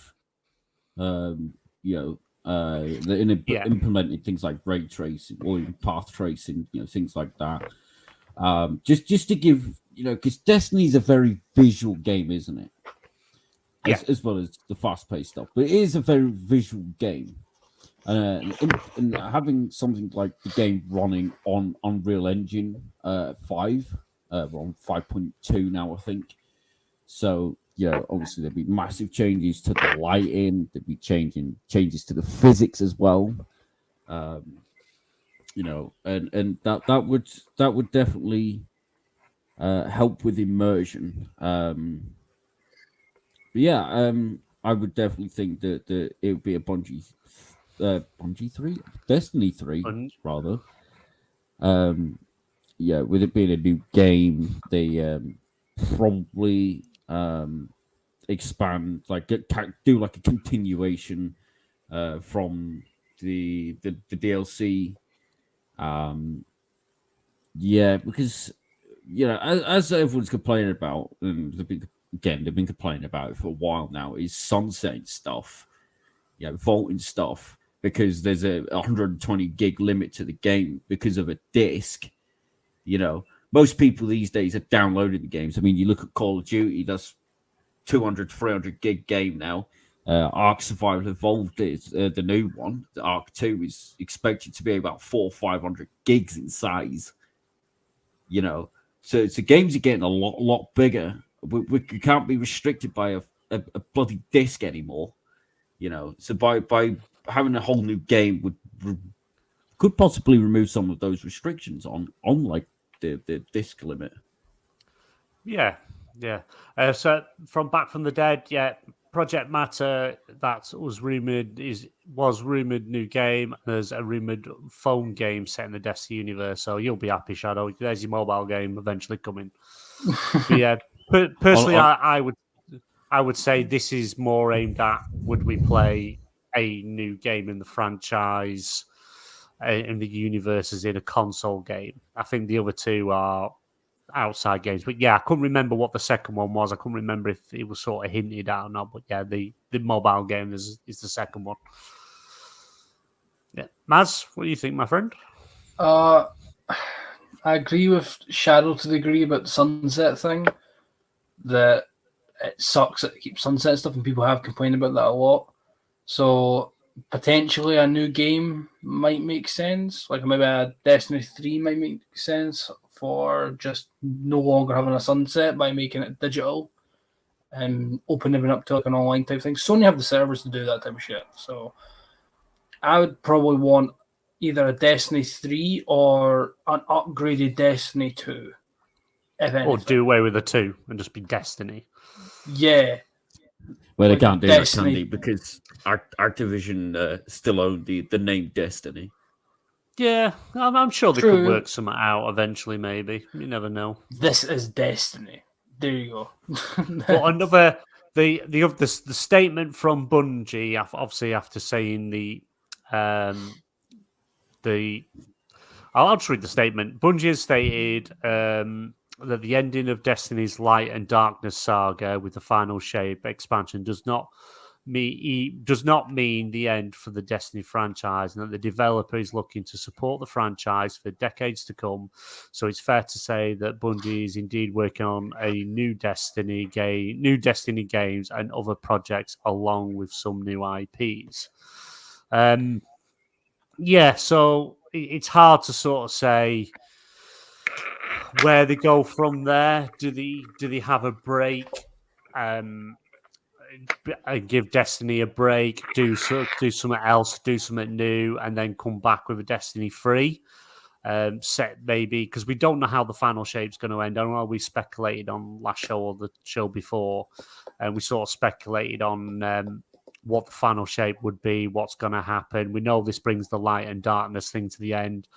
Implementing things like ray tracing or even path tracing, things like that. Just to give, because Destiny is a very visual game, isn't it? As well as the fast-paced stuff, but it is a very visual game. And having something like the game running on Unreal Engine 5, we're on 5.2 now, I think. So, obviously there'd be massive changes to the lighting, there'd be changes to the physics as well. And that would definitely help with immersion. I would definitely think that it would be a Bungie 3, Destiny 3, rather. With it being a new game, they probably expand, do like a continuation from the DLC. Because as everyone's complaining about, and they've been complaining about it for a while now, is sunsetting stuff, vaulting stuff, because there's a 120 gig limit to the game because of a disc. Most people these days are downloading the games. I mean, you look at Call of Duty, that's 200, 300 gig game now. Ark Survival Evolved is the new one. The Ark 2 is expected to be about 400 or 500 gigs in size. So games are getting a lot bigger. We can't be restricted by a bloody disc anymore. So by having a whole new game could possibly remove some of those restrictions on like the disc limit. Yeah. So from Back from the Dead, Project Matter, that was rumored new game. There's a rumored phone game set in the Destiny universe, so you'll be happy, Shadow. There's your mobile game eventually coming. But personally, I would say this is more aimed at, would we play a new game in the franchise, in the universe, as in a console game? I think the other two are outside games, but I couldn't remember what the second one was. I couldn't remember if it was sort of hinted at or not, but the mobile game is the second one. Maz, what do you think, my friend? I agree with Shadow to the degree about the sunset thing, that it sucks that it keeps sunset stuff, and people have complained about that a lot. So potentially a new game might make sense, like maybe a Destiny 3 might make sense for just no longer having a sunset by making it digital and opening it up to like an online type thing. Sony have the servers to do that type of shit. So I would probably want either a Destiny 3 or an upgraded Destiny 2. Or do away with the 2 and just be Destiny. Yeah. Well, they can't do that, can they? Because Activision still own the name Destiny. Yeah, I'm sure they could work something out eventually, maybe. You never know. This is Destiny. There you go. But another, the statement from Bungie, obviously after saying I'll just read the statement. Bungie has stated that the ending of Destiny's Light and Darkness saga with the Final Shape expansion does not does not mean the end for the Destiny franchise, and that the developer is looking to support the franchise for decades to come. So it's fair to say that Bungie is indeed working on a new Destiny games, and other projects along with some new IPs. So it's hard to sort of say where they go from there. Do they have a break? Give Destiny a break, do something else, do something new, and then come back with a Destiny 3 set, maybe, because we don't know how the final shape's going to end. I don't know, we speculated on last show or the show before, and we sort of speculated on what the final shape would be, what's going to happen. We know this brings the light and darkness thing to the end.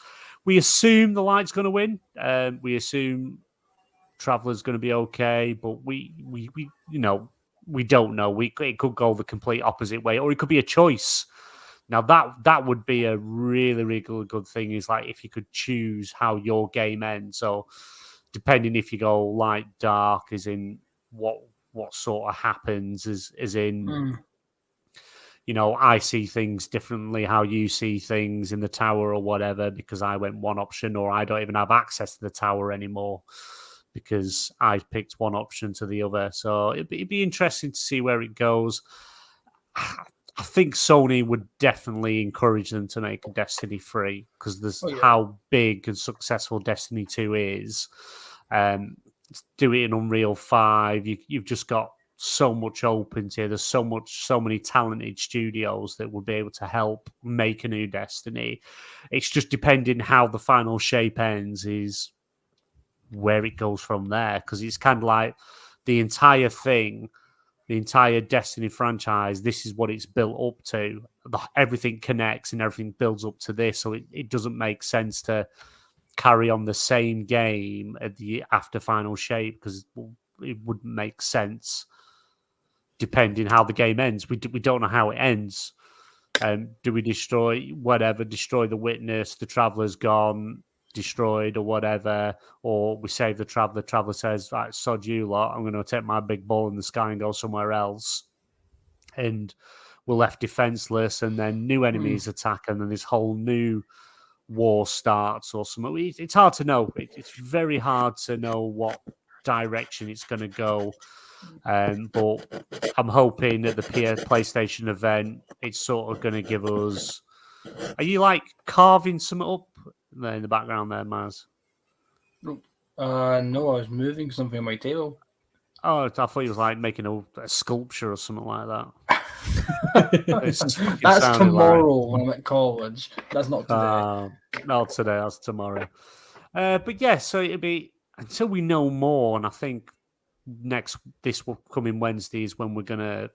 We assume the light's going to win. We assume Traveler's going to be okay, but we we don't know. It could go the complete opposite way, or it could be a choice. Now that would be a really, really good thing. Is like if you could choose how your game ends. So depending if you go light, dark, as in what sort of happens, as in. I see things differently, how you see things in the tower or whatever, because I went one option, or I don't even have access to the tower anymore because I picked one option to the other. So it'd be interesting to see where it goes. I think Sony would definitely encourage them to make a Destiny 3 because there's how big and successful Destiny 2 is. Do it in Unreal 5. You've just got so much open to. There's so many talented studios that would be able to help make a new Destiny. It's just depending how the final shape ends is where it goes from there, because it's kind of like the entire thing, the entire Destiny franchise, this is what it's built up to. Everything connects and everything builds up to this, so it doesn't make sense to carry on the same game at the after final shape, because it wouldn't make sense depending how the game ends. We don't know how it ends. Do we destroy the Witness, the Traveler's gone, destroyed or whatever, or we save the Traveler says, right, sod you lot, I'm going to take my big ball in the sky and go somewhere else, and we're left defenseless, and then new enemies attack, and then this whole new war starts or something. It's hard to know. It's very hard to know what direction it's going to go, but I'm hoping at the PlayStation event it's sort of going to give us... Are you like carving something up there in the background there, Maz? No, I was moving something on my table. Oh, I thought he was like making a sculpture or something like that. That's tomorrow when I'm at college. That's not today. Not today, that's tomorrow. But yeah, so it'll be until we know more, and I think this will come in Wednesday is when we're gonna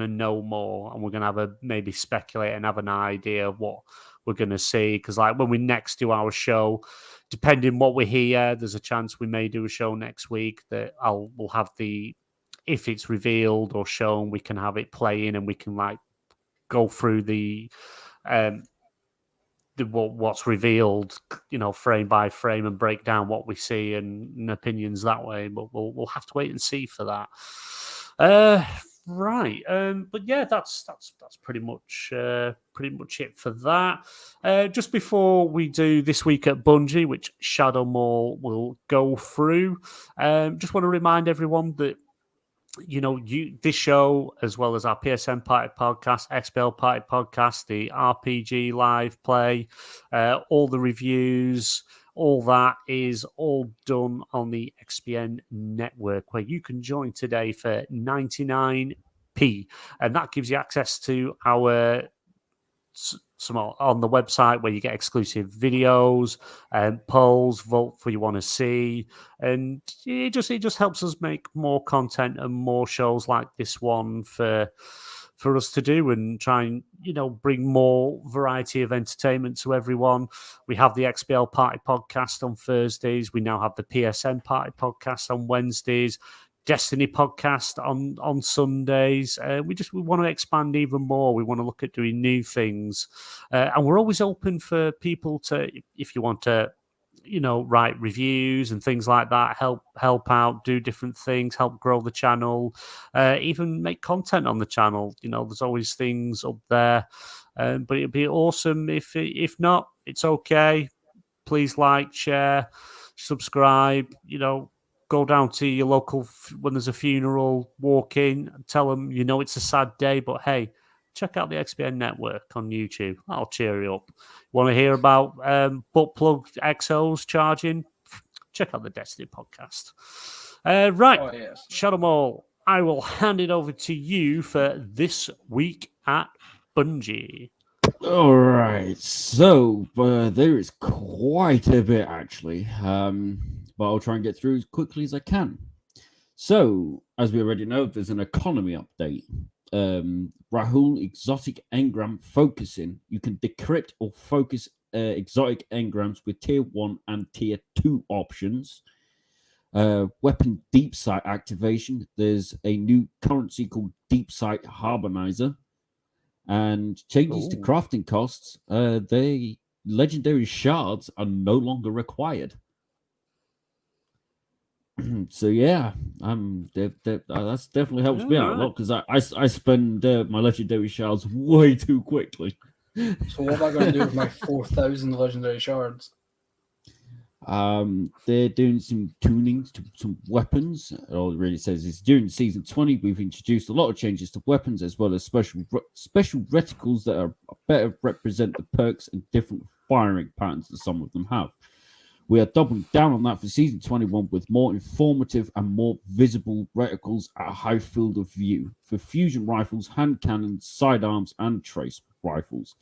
know more, and we're gonna have maybe speculate and have an idea of what we're gonna see. Because like when we next do our show, depending what we hear, there's a chance we may do a show next week that we'll have if it's revealed or shown, we can have it playing and we can like go through what's revealed, frame by frame, and break down what we see and opinions that way. But we'll have to wait and see for that. Right. But yeah, that's pretty much it for that. Just before we do This Week at Bungie, which Shadow Mall will go through, just want to remind everyone that this show, as well as our PSN Party podcast, XBL Party podcast, the RPG live play, all the reviews, all that is all done on the XBN network, where you can join today for 99p, and that gives you access to our some on the website where you get exclusive videos and polls, vote for you want to see, and it just helps us make more content and more shows like this one for us to do, and try and bring more variety of entertainment to everyone. We have the XBL Party podcast on Thursdays. We now have the PSN Party podcast on Wednesdays. Destiny podcast on Sundays. We want to expand even more. We want to look at doing new things, and we're always open for people to, if you want to write reviews and things like that, help out, do different things, help grow the channel, even make content on the channel. There's always things up there, but it'd be awesome if not, it's okay. Please like, share, subscribe. Go down to your local when there's a funeral, walk in, tell them it's a sad day, but hey, check out the XBN Network on YouTube. That'll cheer you up. Want to hear about butt plug XOs charging? Check out the Destiny podcast. Right, Oh, yes. Shadow Mall, I will hand it over to you for this week at Bungie. All right, so there is quite a bit actually, but I'll try and get through as quickly as I can. So, as we already know, there's an economy update. Rahul exotic engram focusing. You can decrypt or focus exotic engrams with tier 1 and tier 2 options. Weapon deep sight activation. There's a new currency called Deep Sight Harmonizer. And changes to crafting costs. The legendary shards are no longer required. So yeah, that's definitely helps me out a lot because I spend my legendary shards way too quickly. So what am I going to do with my 4,000 legendary shards? They're doing some tunings to some weapons. All it really says is during season 20, we've introduced a lot of changes to weapons as well as special reticles that are better represent the perks and different firing patterns that some of them have. We are doubling down on that for season 21 with more informative and more visible reticles at a high field of view for fusion rifles, hand cannons, sidearms, and trace rifles,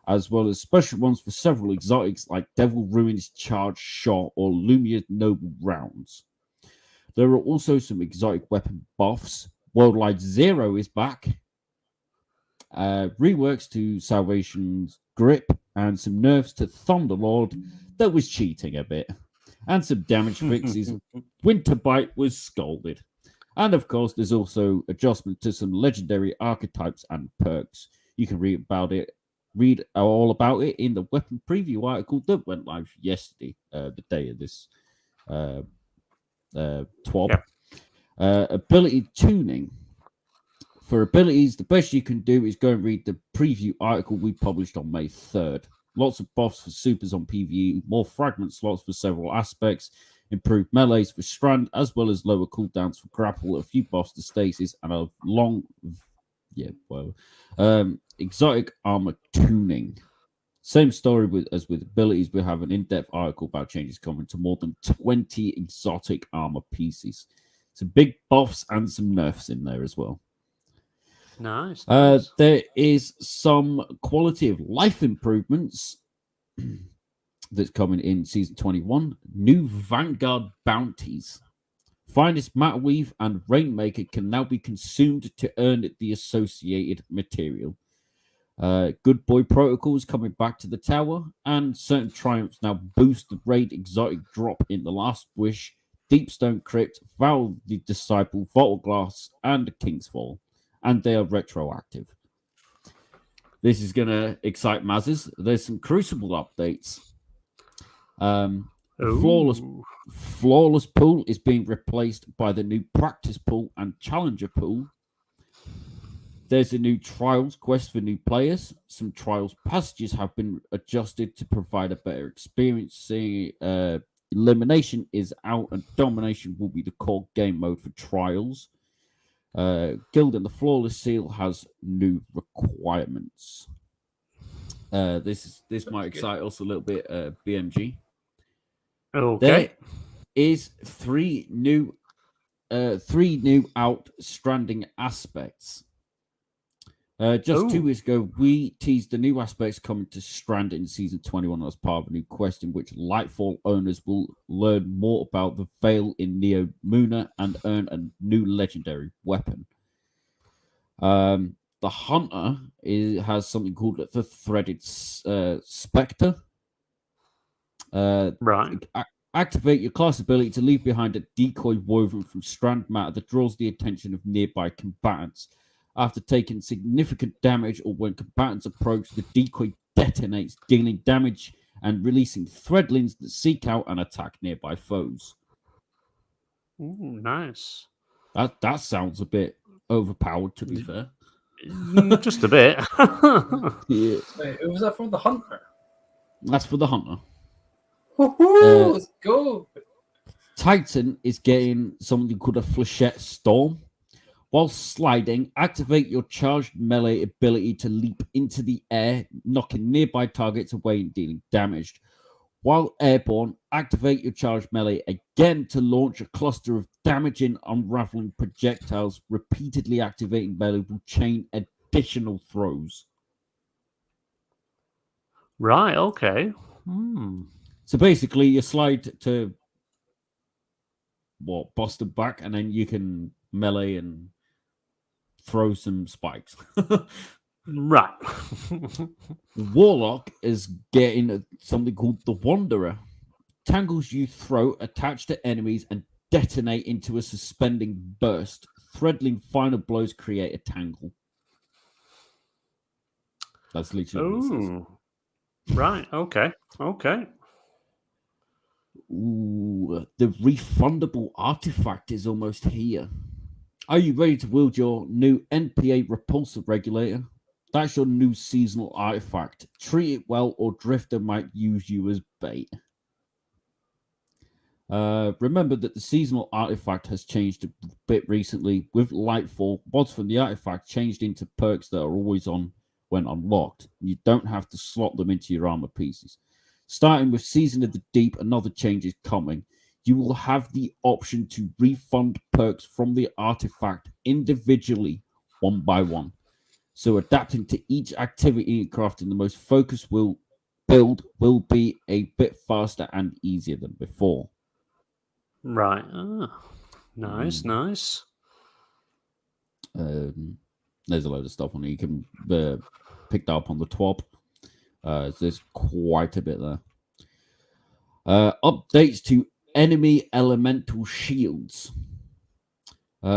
as well as special ones for several exotics like Devil Ruins Charge Shot or Lumia Noble Rounds. There are also some exotic weapon buffs. Worldwide Zero is back. Reworks to Salvation's Grip and some nerfs to Thunderlord that was cheating a bit. And some damage fixes. Winterbite was scolded. And of course, there's also adjustment to some legendary archetypes and perks. You can read all about it in the weapon preview article that went live yesterday, the day of this TWAB. Yep. Ability tuning. For abilities, the best you can do is go and read the preview article we published on May 3rd. Lots of buffs for supers on PvE, more fragment slots for several aspects, improved melees for strand, as well as lower cooldowns for grapple, a few buffs to stasis, and a exotic armor tuning. Same story as with abilities. We have an in-depth article about changes coming to more than 20 exotic armor pieces. Some big buffs and some nerfs in there as well. Nice. There is some quality of life improvements that's coming in season 21. New Vanguard bounties. Finest Matterweave and Rainmaker can now be consumed to earn the associated material. Good Boy Protocol is coming back to the tower, and certain triumphs now boost the raid exotic drop in the Last Wish, Deepstone Crypt, Val the Disciple, Vault Glass, and King's Fall. And they are retroactive. This is going to excite Mazes. There's some Crucible updates. Flawless pool is being replaced by the new Practice pool and Challenger pool. There's a new Trials quest for new players. Some Trials passages have been adjusted to provide a better experience. Elimination is out and Domination will be the core game mode for Trials. Guild and the Flawless Seal has new requirements. This might excite us a little bit, BMG. Okay. There is three new outstanding aspects. Just 2 weeks ago, we teased the new aspects coming to Strand in Season 21 as part of a new quest in which Lightfall owners will learn more about the Veil in Neo Muna and earn a new legendary weapon. The Hunter has something called the Threaded Spectre. Right. Activate your class ability to leave behind a decoy woven from strand matter that draws the attention of nearby combatants. After taking significant damage or when combatants approach, the decoy detonates, dealing damage and releasing threadlings that seek out and attack nearby foes. Ooh, nice. That sounds a bit overpowered, to be fair. Just a bit. Yeah, Wait, who was that for? The Hunter? that's for the hunter. Woohoo! Let's go! Titan is getting something called a Flechette Storm. While sliding, activate your charged melee ability to leap into the air, knocking nearby targets away and dealing damage. While airborne, activate your charged melee again to launch a cluster of damaging, unraveling projectiles. Repeatedly activating melee will chain additional throws. Right, okay. So basically, you slide to Boston back, and then you can melee and throw some spikes. Right. Warlock is getting something called the Wanderer. Tangles you throw attach to enemies and detonate into a suspending burst. Threadling final blows create a tangle. That's literally what it says. Ooh. Right, okay. Okay. Ooh, the refundable artifact is almost here. Are you ready to wield your new NPA repulsor regulator? That's your new seasonal artifact. Treat it well, or Drifter might use you as bait. Remember that the seasonal artifact has changed a bit recently. With Lightfall, mods from the artifact changed into perks that are always on when unlocked. You don't have to slot them into your armor pieces. Starting with Season of the Deep, another change is coming. You will have the option to refund perks from the artifact individually, one by one. So adapting to each activity and crafting the most focused build will be a bit faster and easier than before. Right. Nice, nice. There's a load of stuff on it. You can pick that up on the TWAB. There's quite a bit there. Updates to enemy elemental shields. We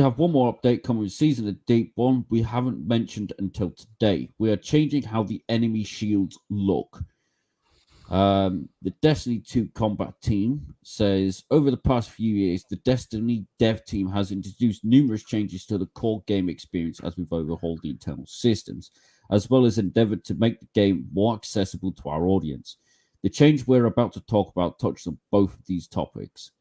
have one more update coming with Season of Deep, one we haven't mentioned until today. We are changing how the enemy shields look. The Destiny 2 combat team says, over the past few years, the Destiny dev team has introduced numerous changes to the core game experience as we've overhauled the internal systems, as well as endeavored to make the game more accessible to our audience. The change we're about to talk about touches on both of these topics.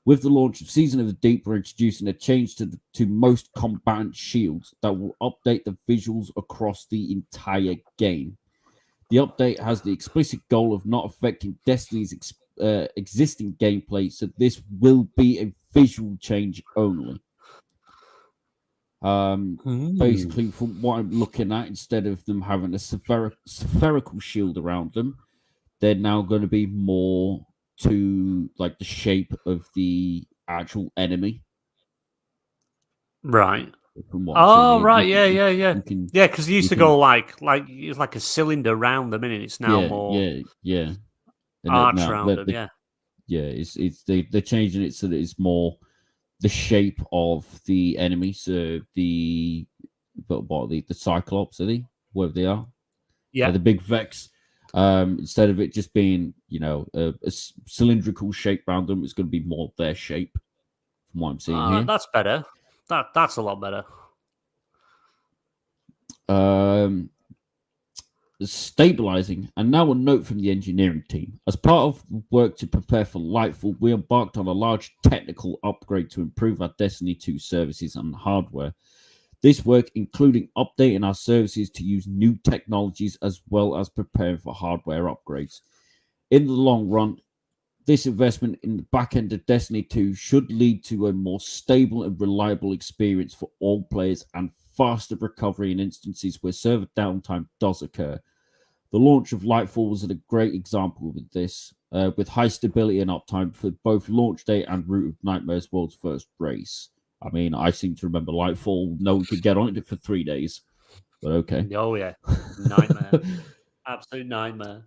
With the launch of Season of the Deep, we're introducing a change to most combatant shields that will update the visuals across the entire game. The update has the explicit goal of not affecting Destiny's existing gameplay, so this will be a visual change only. Basically, from what I'm looking at, instead of them having a spherical shield around them, they're now going to be more to like the shape of the actual enemy. Right. Oh, right. Yeah. Yeah, because it used to go like it's like a cylinder round them, and it's now more arch around them. It's they're changing it so that it's more the shape of the enemy. So the Cyclops, are they? Whatever they are. Yeah. The big Vex. Instead of it just being, a cylindrical shape around them, it's going to be more their shape. From what I'm seeing here, that's better. That's a lot better. Stabilizing, and now a note from the engineering team. As part of work to prepare for Lightfall, we embarked on a large technical upgrade to improve our Destiny 2 services and hardware. This work including updating our services to use new technologies as well as preparing for hardware upgrades. In the long run, this investment in the back end of Destiny 2 should lead to a more stable and reliable experience for all players and faster recovery in instances where server downtime does occur. The launch of Lightfall was a great example of this, with high stability and uptime for both launch day and Root of Nightmare's world's first race. I mean, I seem to remember Lightfall. No one could get on it for 3 days, but okay. Oh yeah, nightmare, absolute nightmare.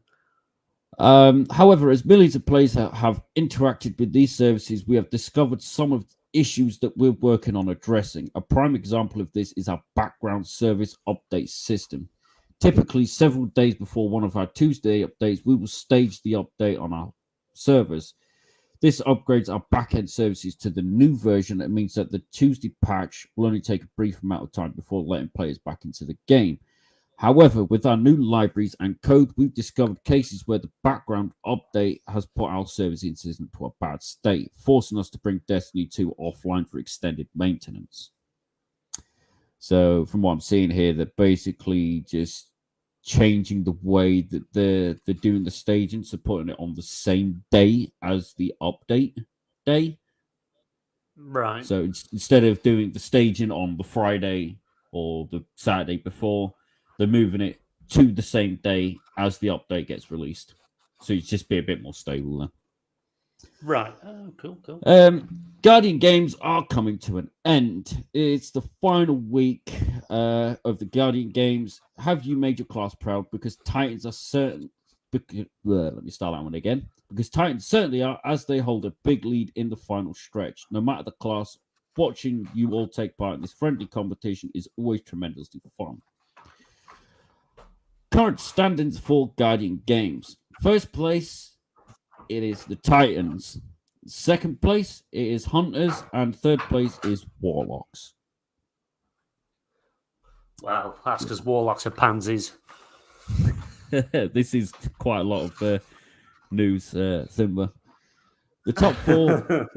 However, as millions of players have interacted with these services, we have discovered some of the issues that we're working on addressing. A prime example of this is our background service update system. Typically, several days before one of our Tuesday updates, we will stage the update on our servers. This upgrades our backend services to the new version. It means that the Tuesday patch will only take a brief amount of time before letting players back into the game. However, with our new libraries and code, we've discovered cases where the background update has put our service into a bad state, forcing us to bring Destiny 2 offline for extended maintenance. So, from what I'm seeing here, they're basically just changing the way that they're doing the staging, so putting it on the same day as the update day. Right. So instead of doing the staging on the Friday or the Saturday before, they're moving it to the same day as the update gets released. So it's just be a bit more stable then. Right. Oh, cool. Guardian games are coming to an end. It's the final week of the Guardian games. Have you made your class proud? Because Titans are certain. Let me start that one again. Because Titans certainly are, as they hold a big lead in the final stretch. No matter the class, watching you all take part in this friendly competition is always tremendously fun. Current standings for Guardian games. First place, it is the Titans. Second place, it is Hunters. And third place is Warlocks. Well, that's because Warlocks are pansies. This is quite a lot of news, Simba. The top four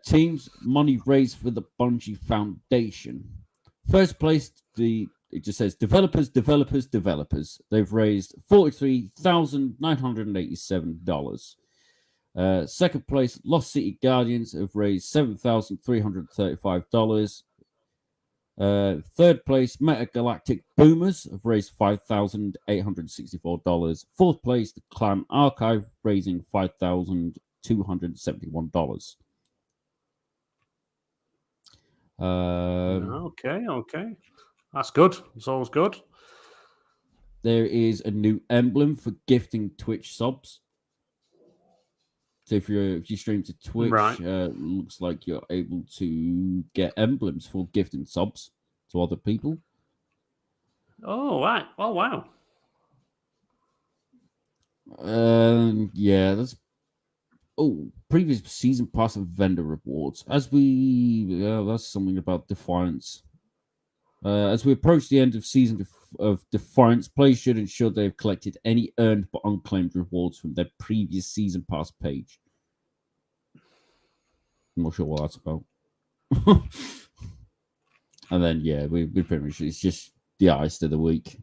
teams, money raised for the Bungie Foundation. First place, it just says developers. They've raised $43,987. Second place, Lost City Guardians have raised $7,335. Third place, Metagalactic Boomers have raised $5,864. Fourth place, the Clan Archive, raising $5,271. Okay. That's good. It's always good. There is a new emblem for gifting Twitch subs. So if you stream to Twitch, right. Looks like you're able to get emblems for gifting subs to other people. Oh, right. Oh, wow. Yeah, that's... Oh, previous season pass and vendor rewards. That's something about Defiance. As we approach the end of season of Defiance, players should ensure they have collected any earned but unclaimed rewards from their previous season pass page. I'm not sure what that's about. And then, yeah, we pretty much, it's just the artist of the week,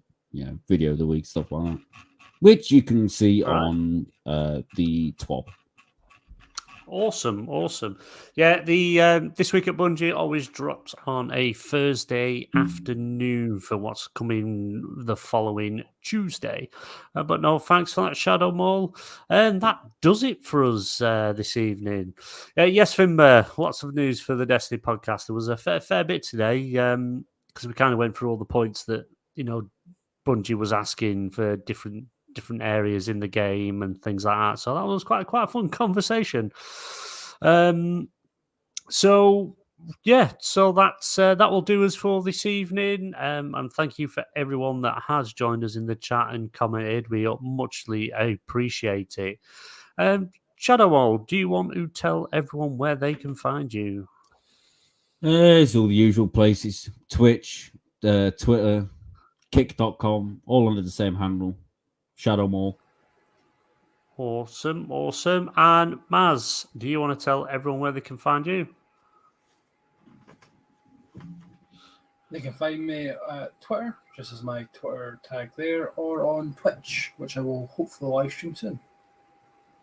video of the week, stuff like that, which you can see on the TWAB. Awesome. Yeah, the This Week at Bungie always drops on a Thursday afternoon for what's coming the following Tuesday. But no, thanks for that, Shadow Mall. And that does it for us this evening. Yes, Finn, lots of news for the Destiny podcast. There was a fair bit today because we kind of went through all the points that, Bungie was asking for different areas in the game and things like that. So that was quite a fun conversation. So that's that will do us for this evening. And thank you for everyone that has joined us in the chat and commented. We muchly appreciate it. Shadow, do you want to tell everyone where they can find you? It's all the usual places: Twitch, Twitter, Kick.com, all under the same handle. Shadow Mall. Awesome. And Maz, do you want to tell everyone where they can find you? They can find me at Twitter, just as my Twitter tag there, or on Twitch, which I will hopefully live stream soon.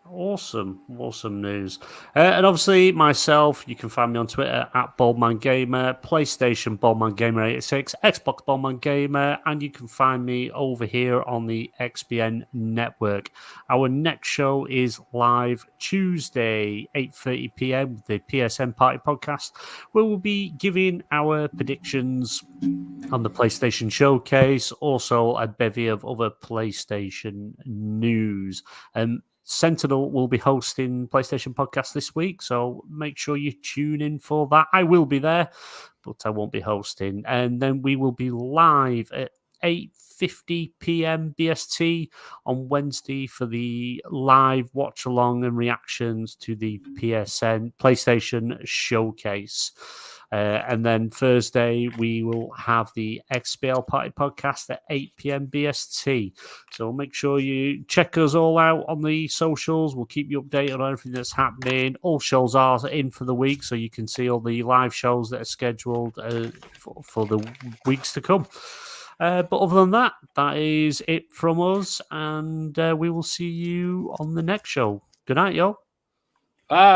Awesome news. And obviously myself, you can find me on Twitter at BaldmanGamer, PlayStation BaldmanGamer86, Xbox BaldmanGamer, and you can find me over here on the XBN network. Our next show is live Tuesday, 8:30 p.m. the PSN Party Podcast, where we'll be giving our predictions on the PlayStation Showcase, also a bevy of other PlayStation news. Sentinel will be hosting PlayStation Podcast this week, so make sure you tune in for that. I will be there, but I won't be hosting. And then we will be live at 8:30 8:50 p.m. BST on Wednesday for the live watch along and reactions to the PlayStation Showcase. And then Thursday, we will have the XBL Party podcast at 8 p.m. BST. So make sure you check us all out on the socials. We'll keep you updated on everything that's happening. All shows are in for the week, so you can see all the live shows that are scheduled for the weeks to come. But other than that, that is it from us, and we will see you on the next show. Good night, y'all. Bye.